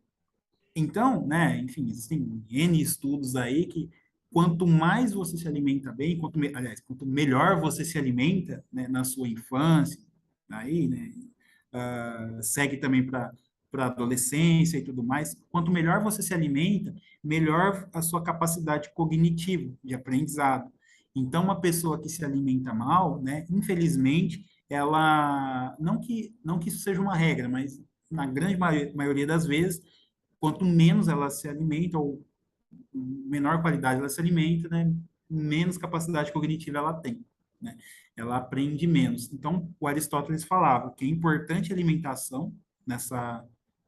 Então, né, enfim, existem N estudos aí que quanto mais você se alimenta bem, aliás, quanto melhor você se alimenta, né, na sua infância, aí, né, segue também para adolescência e tudo mais, quanto melhor você se alimenta, melhor a sua capacidade cognitiva de aprendizado. Então, uma pessoa que se alimenta mal, né, infelizmente, ela, não que isso seja uma regra, mas na grande maioria das vezes, quanto menos ela se alimenta, ou menor qualidade ela se alimenta, né, menos capacidade cognitiva ela tem, né? Ela aprende menos. Então, o Aristóteles falava que é importante a alimentação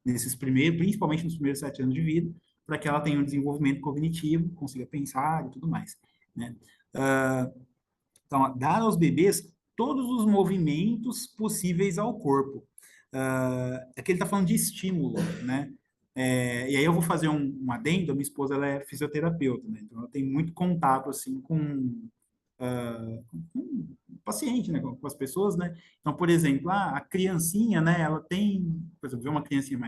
nesses primeiros, principalmente nos primeiros 7 anos de vida, para que ela tenha um desenvolvimento cognitivo, consiga pensar e tudo mais, né? Então, dar aos bebês todos os movimentos possíveis ao corpo. Aqui ele está falando de estímulo, né? E aí eu vou fazer um adendo, minha esposa ela é fisioterapeuta, né? Então ela tem muito contato, assim, com o paciente, né? Com as pessoas, né? Então, por exemplo, a criancinha, né? Ela tem, por exemplo, vê uma criancinha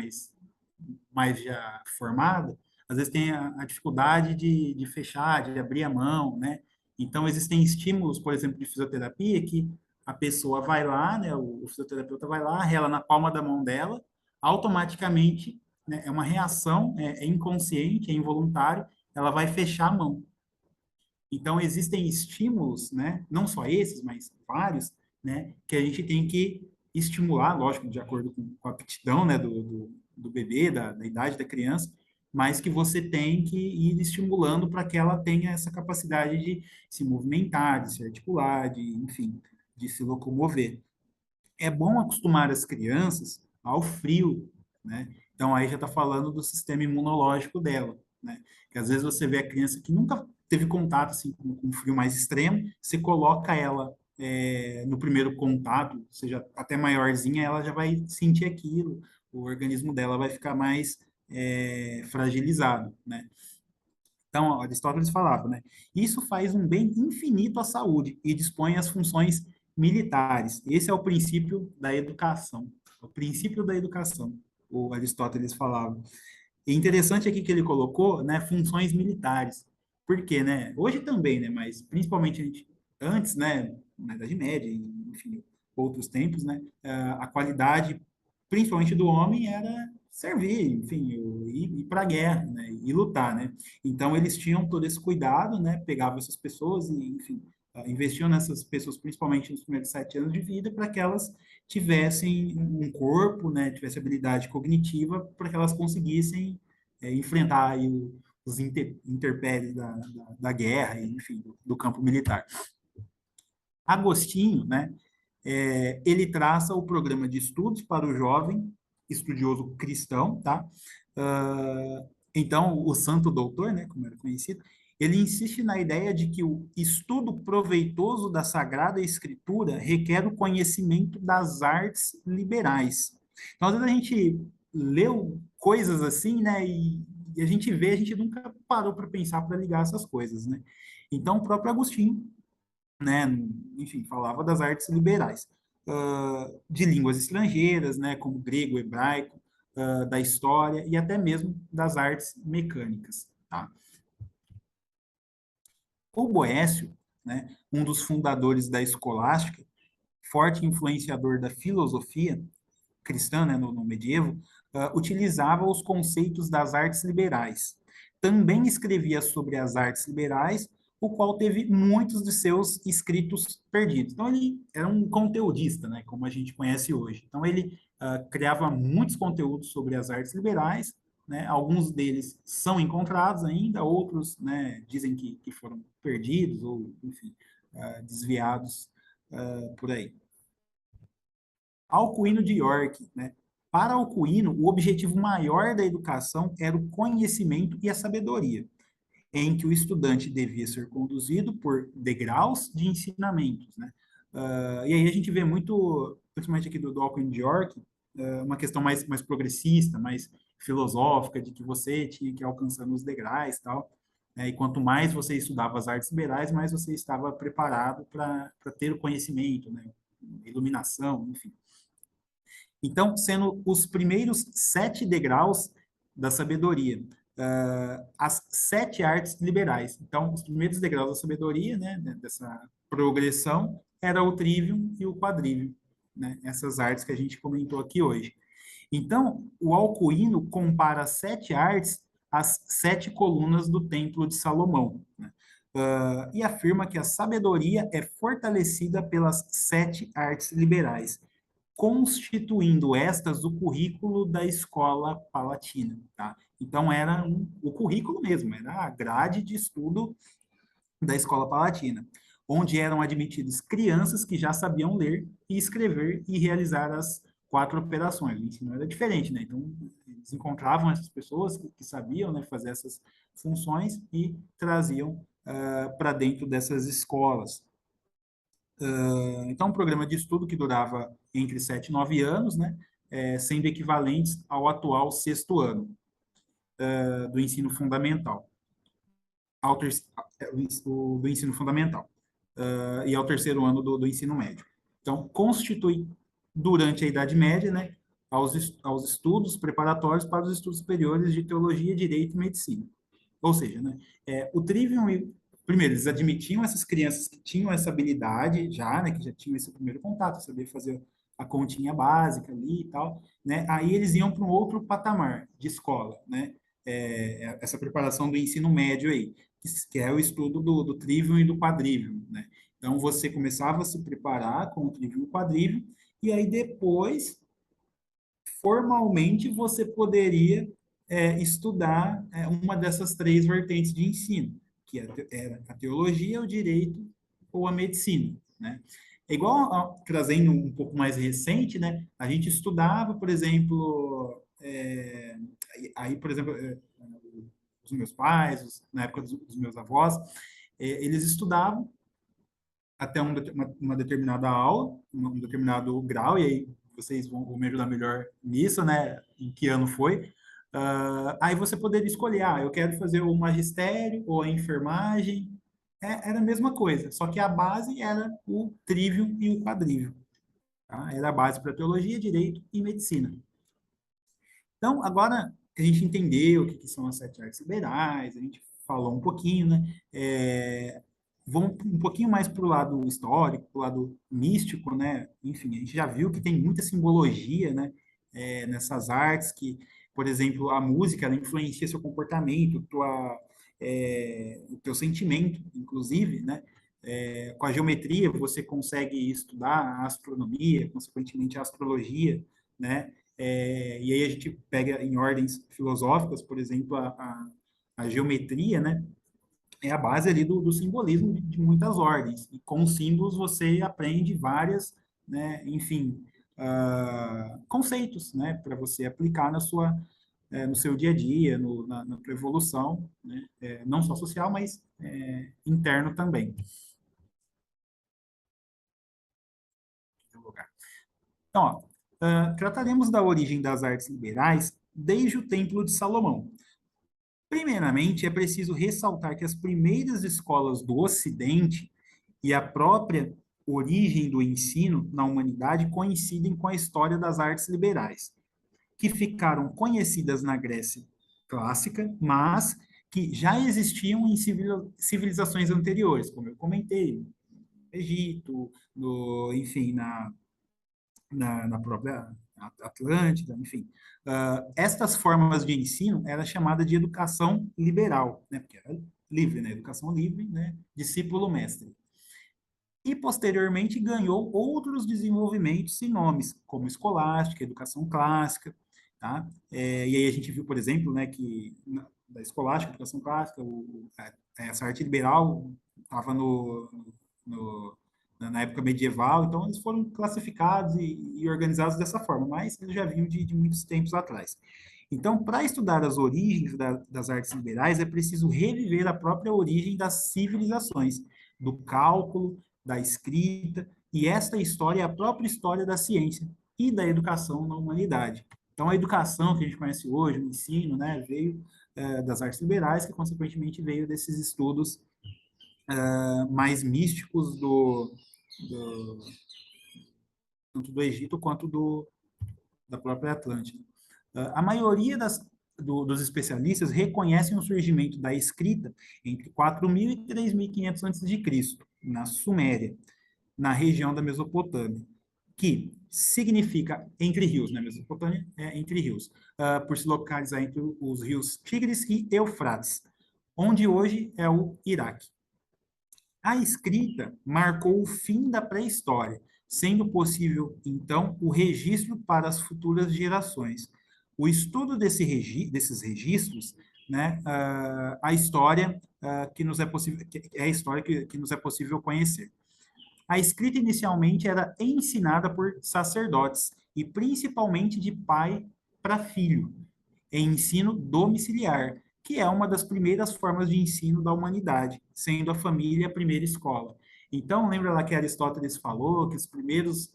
mais já formada, às vezes tem a dificuldade de fechar, de abrir a mão, né? Então, existem estímulos, por exemplo, de fisioterapia, que a pessoa vai lá, né? O fisioterapeuta vai lá, rela na palma da mão dela, automaticamente, né, é uma reação, é inconsciente, é involuntário, ela vai fechar a mão. Então, existem estímulos, né? Não só esses, mas vários, né? Que a gente tem que estimular, lógico, de acordo com a aptidão, né? Do bebê, da idade da criança, mas que você tem que ir estimulando para que ela tenha essa capacidade de se movimentar, de se articular, enfim, de se locomover. É bom acostumar as crianças ao frio, né? Então, aí já está falando do sistema imunológico dela, né? Que às vezes você vê a criança que nunca teve contato assim, com frio mais extremo, você coloca ela no primeiro contato, seja até maiorzinha, ela já vai sentir aquilo, o organismo dela vai ficar mais fragilizado, né? Então, Aristóteles falava, né? Isso faz um bem infinito à saúde e dispõe as funções militares. Esse é o princípio da educação. O princípio da educação, o Aristóteles falava. E interessante aqui que ele colocou, né, funções militares. Por quê, né? Hoje também, né, mas principalmente antes, né, na Idade Média, enfim, outros tempos, né, a qualidade, principalmente do homem, era servir, enfim, ir para a guerra, né, e lutar, né? Então eles tinham todo esse cuidado, né, pegavam essas pessoas e, enfim, investiam nessas pessoas, principalmente nos primeiros 7 anos de vida, para que elas tivessem um corpo, né, tivessem habilidade cognitiva, para que elas conseguissem enfrentar aí os intempéries da guerra, enfim, do campo militar. Agostinho, né, ele traça o programa de estudos para o jovem estudioso cristão, tá? Então, o santo doutor, né, como era conhecido, ele insiste na ideia de que o estudo proveitoso da Sagrada Escritura requer o conhecimento das artes liberais. Então, às vezes a gente leu coisas assim, né, e a gente vê, a gente nunca parou para pensar, para ligar essas coisas, né? Então, o próprio Agostinho, né, enfim, falava das artes liberais, de línguas estrangeiras, né, como grego, hebraico, da história e até mesmo das artes mecânicas, tá? O Boécio, né, um dos fundadores da escolástica, forte influenciador da filosofia cristã, né, no medievo, utilizava os conceitos das artes liberais. Também escrevia sobre as artes liberais, o qual teve muitos de seus escritos perdidos. Então, ele era um conteudista, né, como a gente conhece hoje. Então, ele criava muitos conteúdos sobre as artes liberais, né, alguns deles são encontrados ainda, outros, né, dizem que foram perdidos ou, enfim, desviados por aí. Alcuino de York, né? Para Alcuino, o objetivo maior da educação era o conhecimento e a sabedoria, em que o estudante devia ser conduzido por degraus de ensinamentos, né? E aí a gente vê muito, principalmente aqui do Alcuin de York, uma questão mais progressista, mais filosófica, de que você tinha que ir alcançando os degraus e tal, né? E quanto mais você estudava as artes liberais, mais você estava preparado para ter o conhecimento, né? Iluminação, enfim. Então, sendo os primeiros 7 degraus da sabedoria, as 7 artes liberais. Então, os primeiros degraus da sabedoria, né, dessa progressão, era o trivium e o quadrivium, né, essas artes que a gente comentou aqui hoje. Então, o Alcuino compara as 7 artes às 7 colunas do Templo de Salomão, né? E afirma que a sabedoria é fortalecida pelas 7 artes liberais, constituindo estas o currículo da escola palatina, tá? Então, era o currículo mesmo, era a grade de estudo da escola palatina, onde eram admitidos crianças que já sabiam ler e escrever e realizar as 4 operações. O ensino era diferente, né? Então, eles encontravam essas pessoas que sabiam, né, fazer essas funções e traziam para dentro dessas escolas. Então, um programa de estudo que durava entre 7 e 9 anos, né, sendo equivalentes ao atual 6º ano do ensino fundamental, ao ter, do ensino fundamental, e ao 3º ano do ensino médio. Então, constitui, durante a Idade Média, né, aos estudos preparatórios para os estudos superiores de teologia, direito e medicina. Ou seja, né, o trivium, primeiro, eles admitiam essas crianças que tinham essa habilidade já, né, que já tinham esse primeiro contato, saber fazer a continha básica ali e tal, né, aí eles iam para um outro patamar de escola, né, essa preparação do ensino médio aí, que é o estudo do trivium e do quadrivium, né. Então, você começava a se preparar com o trivium e o quadrivium, e aí depois formalmente você poderia estudar uma dessas 3 vertentes de ensino, que era a teologia, o direito ou a medicina, né? É igual, trazendo um pouco mais recente, né? A gente estudava, por exemplo, aí, por exemplo, os meus pais, na época dos meus avós, eles estudavam até uma determinada aula, um determinado grau, e aí vocês vão me ajudar melhor nisso, né? Em que ano foi. Aí você poderia escolher, eu quero fazer o magistério ou a enfermagem. Era a mesma coisa, só que a base era o trivium e o quadrivium. Tá? Era a base para teologia, direito e medicina. Então, agora que a gente entendeu o que são as 7 artes liberais, a gente falou um pouquinho, né? Vamos um pouquinho mais para o lado histórico, para o lado místico, né? Enfim, a gente já viu que tem muita simbologia, né? Nessas artes que, por exemplo, a música, ela influencia seu comportamento, o teu sentimento, inclusive, né? Com a geometria, você consegue estudar a astronomia, consequentemente a astrologia, né? E aí a gente pega em ordens filosóficas, por exemplo, a geometria, né? É a base ali do simbolismo de muitas ordens. E com símbolos você aprende várias, né, enfim, conceitos, né, para você aplicar no seu dia a dia, na tua evolução, né, não só social, mas interno também. Então, trataremos da origem das artes liberais desde o Templo de Salomão. Primeiramente, é preciso ressaltar que as primeiras escolas do Ocidente e a própria origem do ensino na humanidade coincidem com a história das artes liberais, que ficaram conhecidas na Grécia clássica, mas que já existiam em civilizações anteriores, como eu comentei, no Egito, enfim, na própria Atlântida, enfim. Estas formas de ensino era chamada de educação liberal, né? Porque era livre, né? Educação livre, né? Discípulo-mestre. E, posteriormente, ganhou outros desenvolvimentos e nomes, como escolástica, educação clássica, tá? E aí a gente viu, por exemplo, né, que da escolástica, educação clássica, essa arte liberal estava no, na época medieval, então eles foram classificados e organizados dessa forma, mas eles já vinham de muitos tempos atrás. Então, para estudar as origens das artes liberais, é preciso reviver a própria origem das civilizações, do cálculo, da escrita, e esta história é a própria história da ciência e da educação na humanidade. Então, a educação que a gente conhece hoje, o ensino, né, veio das artes liberais, que consequentemente veio desses estudos mais místicos do, tanto do Egito quanto da própria Atlântida. A maioria dos especialistas reconhecem o surgimento da escrita entre 4.000 e 3.500 a.C., na Suméria, na região da Mesopotâmia, que significa entre rios, né? Mesopotâmia é entre rios, por se localizar entre os rios Tigres e Eufrates, onde hoje é o Iraque. A escrita marcou o fim da pré-história, sendo possível, então, o registro para as futuras gerações. O estudo desses registros, né, a história que nos é possível, é a história que nos é possível conhecer. A escrita inicialmente era ensinada por sacerdotes e principalmente de pai para filho, em ensino domiciliar, que é uma das primeiras formas de ensino da humanidade, sendo a família a primeira escola. Então, lembra lá que Aristóteles falou que os primeiros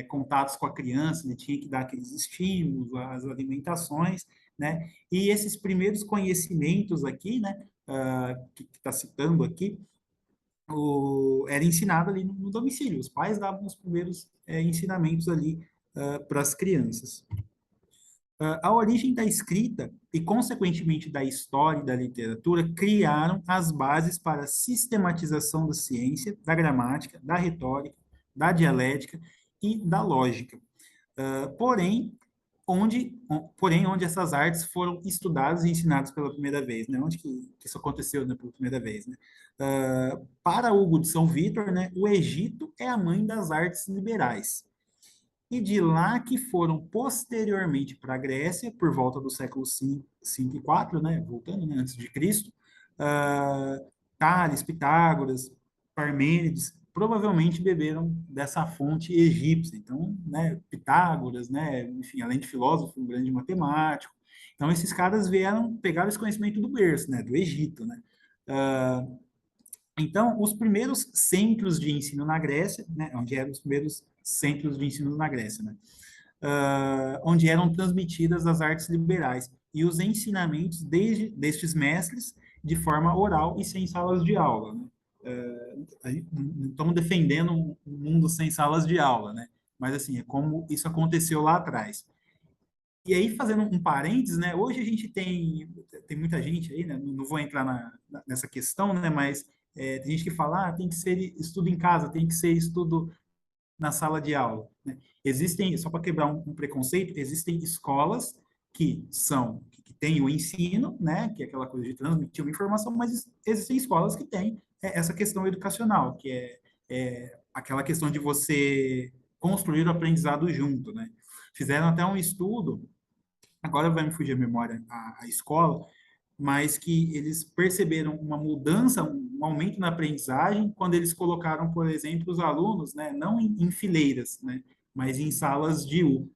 contatos com a criança, ele tinha que dar aqueles estímulos, as alimentações, né? E esses primeiros conhecimentos aqui, né, que está citando aqui, era ensinado ali no domicílio. Os pais davam os primeiros ensinamentos ali para as crianças. A origem da escrita e, consequentemente, da história e da literatura criaram as bases para a sistematização da ciência, da gramática, da retórica, da dialética e da lógica. Porém, onde essas artes foram estudadas e ensinadas pela primeira vez, né? Onde que isso aconteceu, né, pela primeira vez, né? Para Hugo de São Vítor, né, o Egito é a mãe das artes liberais. E de lá que foram posteriormente para a Grécia, por volta do século V e IV, né, voltando, né, antes de Cristo, Tales, Pitágoras, Parmênides, provavelmente beberam dessa fonte egípcia. Então, né, Pitágoras, né, enfim, além de filósofo, um grande matemático. Então, esses caras pegaram esse conhecimento do berço, né, do Egito, né. Então, os primeiros centros de ensino na Grécia, né, onde eram os primeiros centros de ensino na Grécia, né, onde eram transmitidas as artes liberais e os ensinamentos destes mestres de forma oral e sem salas de aula, né. Não estamos defendendo um mundo sem salas de aula, né, mas assim, é como isso aconteceu lá atrás. E aí, fazendo um parênteses, né, hoje a gente tem muita gente aí, né, não vou entrar nessa questão, né, mas tem gente que fala, tem que ser estudo em casa, tem que ser estudo na sala de aula, né? Existem, só para quebrar um preconceito, existem escolas que têm o ensino, né, que é aquela coisa de transmitir uma informação, mas existem escolas que têm essa questão educacional, que é aquela questão de você construir o aprendizado junto, né? Fizeram até um estudo, agora vai me fugir a memória a escola, mas que eles perceberam uma mudança, um aumento na aprendizagem quando eles colocaram, por exemplo, os alunos, né, não em fileiras, né, mas em salas de U,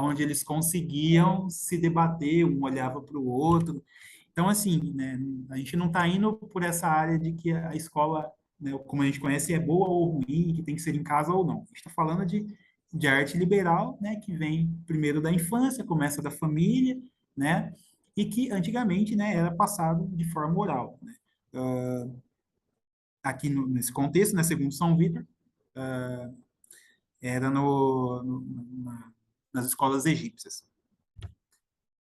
onde eles conseguiam se debater, um olhava para o outro. Então, assim, né, a gente não está indo por essa área de que a escola, né, como a gente conhece, é boa ou ruim, que tem que ser em casa ou não. A gente está falando de arte liberal, né, que vem primeiro da infância, começa da família, né, e que antigamente, né, era passado de forma oral, né. Aqui nesse contexto, né, segundo São Vítor, era nas escolas egípcias.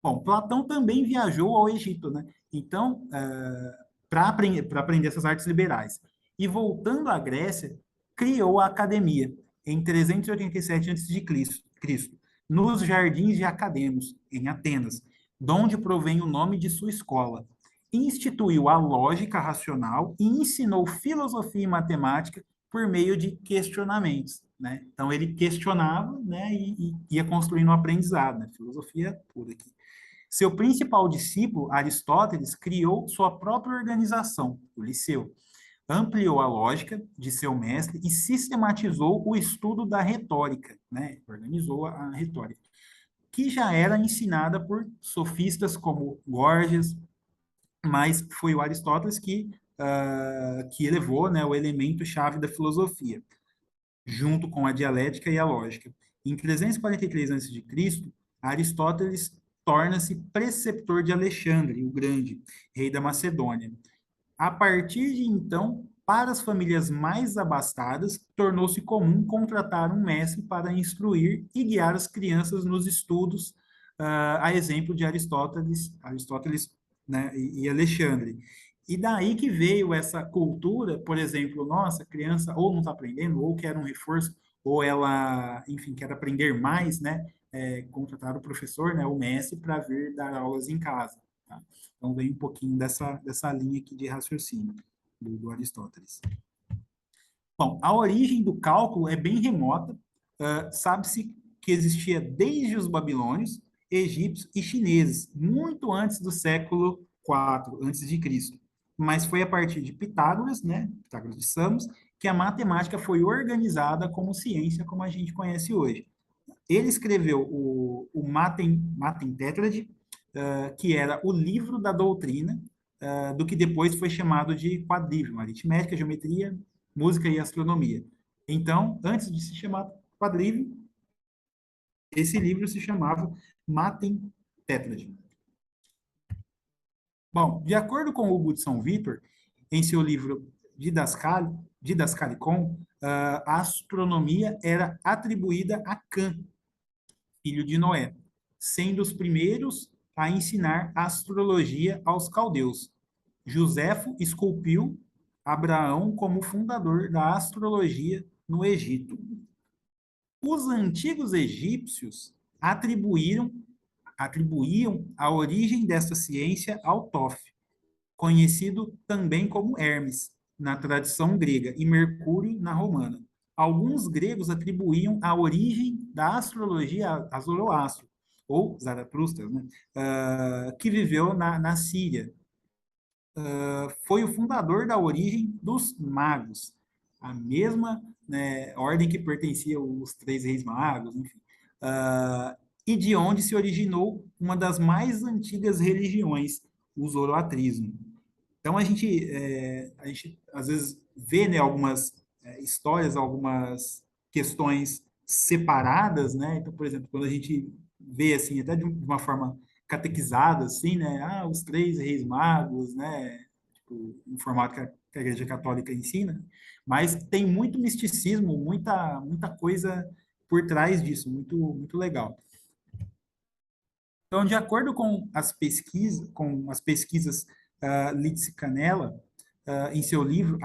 Bom, Platão também viajou ao Egito, né? Então, para aprender essas artes liberais. E voltando à Grécia, criou a academia em 387 a.C., nos jardins de Academos, em Atenas, de onde provém o nome de sua escola. Instituiu a lógica racional e ensinou filosofia e matemática por meio de questionamentos, né? Então ele questionava, né, e ia construindo um aprendizado, né? Filosofia pura aqui. Seu principal discípulo, Aristóteles, criou sua própria organização, o Liceu, ampliou a lógica de seu mestre e sistematizou o estudo da retórica, né? Organizou a retórica, que já era ensinada por sofistas como Gorgias, mas foi o Aristóteles que elevou, né, o elemento-chave da filosofia, junto com a dialética e a lógica. Em 343 a.C., Aristóteles torna-se preceptor de Alexandre, o Grande, rei da Macedônia. A partir de então, para as famílias mais abastadas, tornou-se comum contratar um mestre para instruir e guiar as crianças nos estudos, a exemplo de Aristóteles, né, e Alexandre. E daí que veio essa cultura, por exemplo, nossa, a criança ou não está aprendendo, ou quer um reforço, ou ela, enfim, quer aprender mais, né? Contratar o professor, né, o mestre, para vir dar aulas em casa. Tá? Então, vem um pouquinho dessa linha aqui de raciocínio do Aristóteles. Bom, a origem do cálculo é bem remota. Sabe-se que existia desde os babilônios, egípcios e chineses, muito antes do século IV, antes de Cristo. Mas foi a partir de Pitágoras, né, Pitágoras de Samos, que a matemática foi organizada como ciência, como a gente conhece hoje. Ele escreveu o Matem Tetrade, que era o livro da doutrina, do que depois foi chamado de quadrívio, aritmética, geometria, música e astronomia. Então, antes de se chamar quadrívio, esse livro se chamava Matem Tetrade. Bom, de acordo com Hugo de São Vítor, em seu livro Didascalicon, a astronomia era atribuída a Cã, filho de Noé, sendo os primeiros a ensinar astrologia aos caldeus. Joséfo esculpiu Abraão como fundador da astrologia no Egito. Os antigos egípcios atribuíam a origem desta ciência ao Tof, conhecido também como Hermes, na tradição grega, e Mercúrio, na romana. Alguns gregos atribuíam a origem da astrologia a Zoroastro, ou Zaratustra, né? Que viveu na Síria. Foi o fundador da origem dos magos, a mesma, né, ordem que pertencia aos três reis magos, enfim. E de onde se originou uma das mais antigas religiões, o zoroatrismo. Então a gente às vezes vê, né, algumas histórias, algumas questões separadas, né? Então, por exemplo, quando a gente vê assim, até de uma forma catequizada, assim, né? Ah, os três reis magos, né? Tipo, um formato que a Igreja Católica ensina, mas tem muito misticismo, muita coisa por trás disso, muito legal. Então, de acordo com as pesquisas Litsi Canella, em seu livro,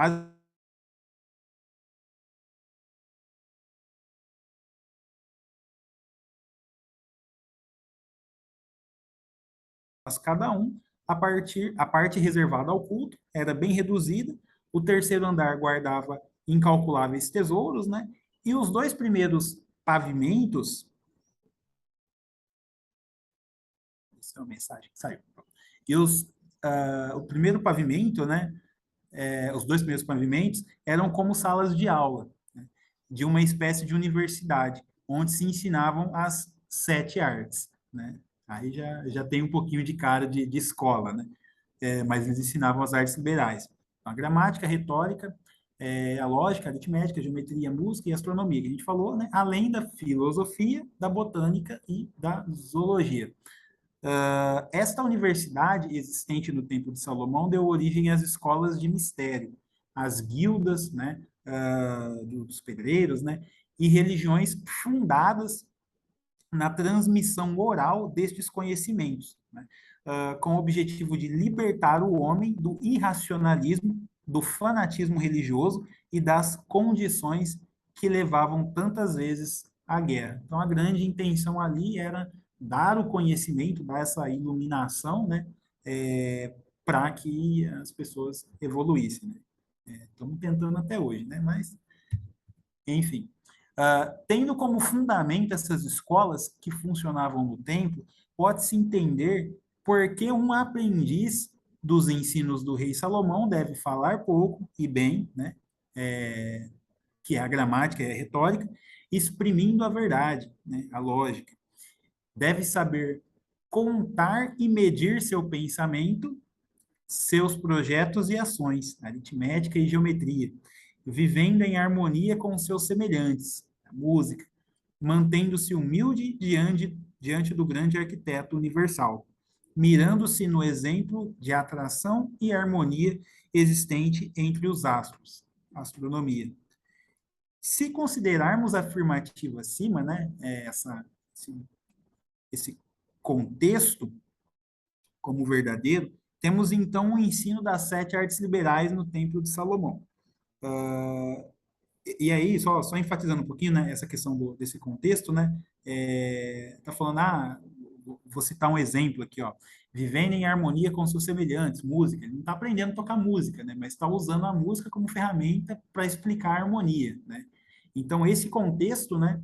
cada um, a parte reservada ao culto era bem reduzida, o terceiro andar guardava incalculáveis tesouros, né? E os dois primeiros pavimentos, essa é uma mensagem que saiu. E o primeiro pavimento, né? Os dois primeiros pavimentos eram como salas de aula, né, de uma espécie de universidade, onde se ensinavam as 7 artes, né? Aí já tem um pouquinho de cara de escola, né? Mas eles ensinavam as artes liberais. Então, a gramática, a retórica, a lógica, a aritmética, a geometria, a música e a astronomia, que a gente falou, né? Além da filosofia, da botânica e da zoologia. Esta universidade, existente no Templo de Salomão, deu origem às escolas de mistério, às guildas, né, dos pedreiros, né, e religiões fundadas na transmissão oral destes conhecimentos, né, com o objetivo de libertar o homem do irracionalismo, do fanatismo religioso e das condições que levavam tantas vezes à guerra. Então, a grande intenção ali era dar o conhecimento, dar essa iluminação, né, para que as pessoas evoluíssem. Né? Estamos tentando até hoje, né? Mas, enfim. Tendo como fundamento essas escolas que funcionavam no templo, pode-se entender por que um aprendiz dos ensinos do rei Salomão, deve falar pouco e bem, né? Que é a gramática e a retórica, exprimindo a verdade, né? A lógica. Deve saber contar e medir seu pensamento, seus projetos e ações, aritmética e geometria, vivendo em harmonia com seus semelhantes, a música, mantendo-se humilde diante do grande arquiteto universal, mirando-se no exemplo de atração e harmonia existente entre os astros, astronomia. Se considerarmos a afirmativa acima, né, esse contexto como verdadeiro, temos então o ensino das 7 artes liberais no Templo de Salomão. E aí, só enfatizando um pouquinho, né, essa questão desse contexto, né, tá falando, vou citar um exemplo aqui, ó, vivendo em harmonia com seus semelhantes, música. Ele não está aprendendo a tocar música, né, mas está usando a música como ferramenta para explicar a harmonia, né. Então, esse contexto, né,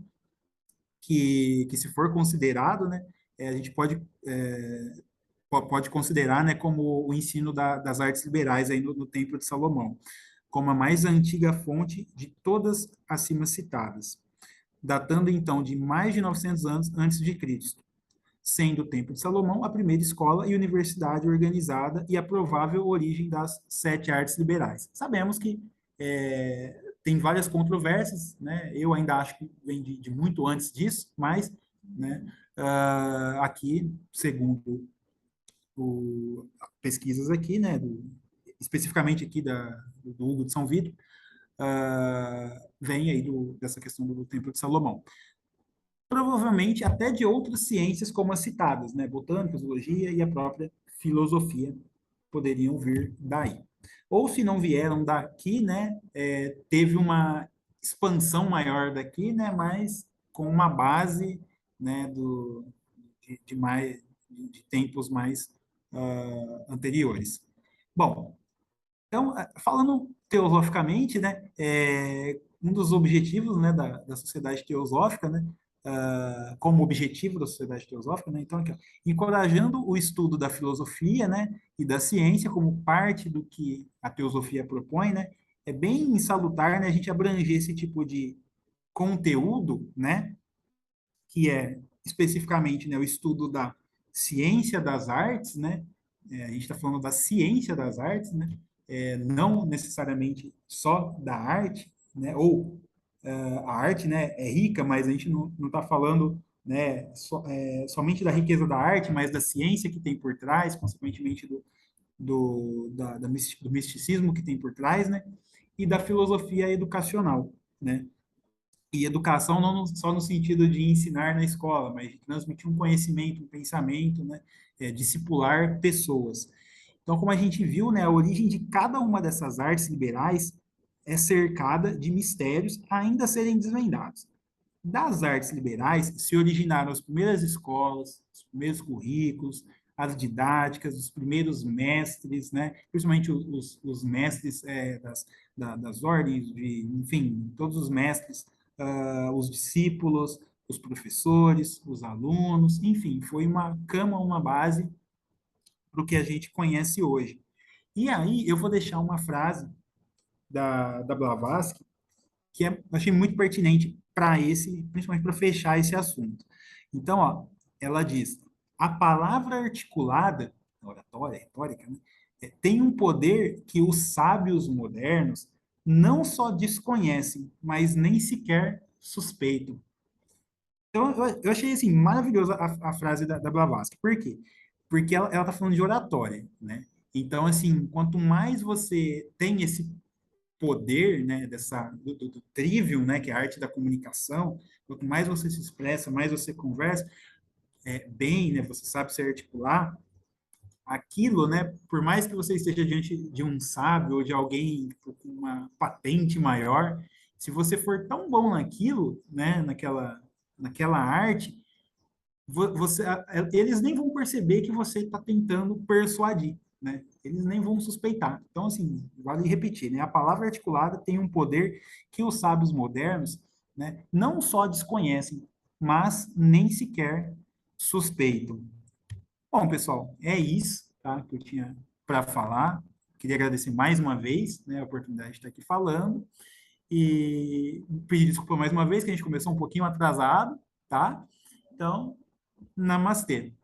que se for considerado, né, a gente pode considerar, né, como o ensino das artes liberais aí no Templo de Salomão, como a mais antiga fonte de todas acima citadas, datando então de mais de 900 anos antes de Cristo, sendo o Templo de Salomão a primeira escola e universidade organizada e a provável origem das 7 artes liberais. Sabemos que tem várias controvérsias, né? Eu ainda acho que vem de muito antes disso, mas, né, aqui, segundo pesquisas aqui, né, especificamente aqui do Hugo de São Vito, vem aí dessa questão do Templo de Salomão. Provavelmente até de outras ciências como as citadas, né, botânica, zoologia e a própria filosofia poderiam vir daí. Ou se não vieram daqui, né, teve uma expansão maior daqui, né, mas com uma base, né, de tempos mais anteriores. Bom, então, falando teosoficamente, né, um dos objetivos, né, da sociedade teosófica, né, como objetivo da sociedade teosófica, né, então, aqui, ó, encorajando o estudo da filosofia, né, e da ciência como parte do que a teosofia propõe, né, é bem salutar, né, a gente abranger esse tipo de conteúdo, né, que é especificamente, né, o estudo da ciência das artes, né, a gente está falando da ciência das artes, né, não necessariamente só da arte, né, ou a arte, né, é rica, mas a gente não está falando, né, somente da riqueza da arte, mas da ciência que tem por trás, consequentemente do misticismo que tem por trás, né, e da filosofia educacional, né. E educação não só no sentido de ensinar na escola, mas de transmitir um conhecimento, um pensamento, né, discipular pessoas. Então, como a gente viu, né, a origem de cada uma dessas artes liberais é cercada de mistérios ainda a serem desvendados. Das artes liberais se originaram as primeiras escolas, os primeiros currículos, as didáticas, os primeiros mestres, né, principalmente os mestres das ordens, enfim, todos os mestres, os discípulos, os professores, os alunos, enfim, foi uma cama, uma base para o que a gente conhece hoje. E aí eu vou deixar uma frase da Blavatsky que eu achei muito pertinente para principalmente para fechar esse assunto. Então, ó, ela diz: a palavra articulada, oratória, retórica, né, tem um poder que os sábios modernos não só desconhecem, mas nem sequer suspeitam. Então, eu achei assim maravilhosa a frase da Blavatsky. Por quê? Porque ela está falando de oratória, né? Então, assim, quanto mais você tem esse poder, né, do trivium, né, que é a arte da comunicação, quanto mais você se expressa, mais você conversa, bem, né, você sabe se articular, aquilo, né, por mais que você esteja diante de um sábio ou de alguém com uma patente maior, se você for tão bom naquilo, né, naquela arte, eles nem vão perceber que você está tentando persuadir, né? Eles nem vão suspeitar. Então, assim, vale repetir, né? A palavra articulada tem um poder que os sábios modernos, né, não só desconhecem, mas nem sequer suspeitam. Bom, pessoal, é isso, tá? Que eu tinha para falar. Queria agradecer mais uma vez, né, a oportunidade de estar aqui falando. E pedir desculpa mais uma vez, que a gente começou um pouquinho atrasado, tá? Então, namastê.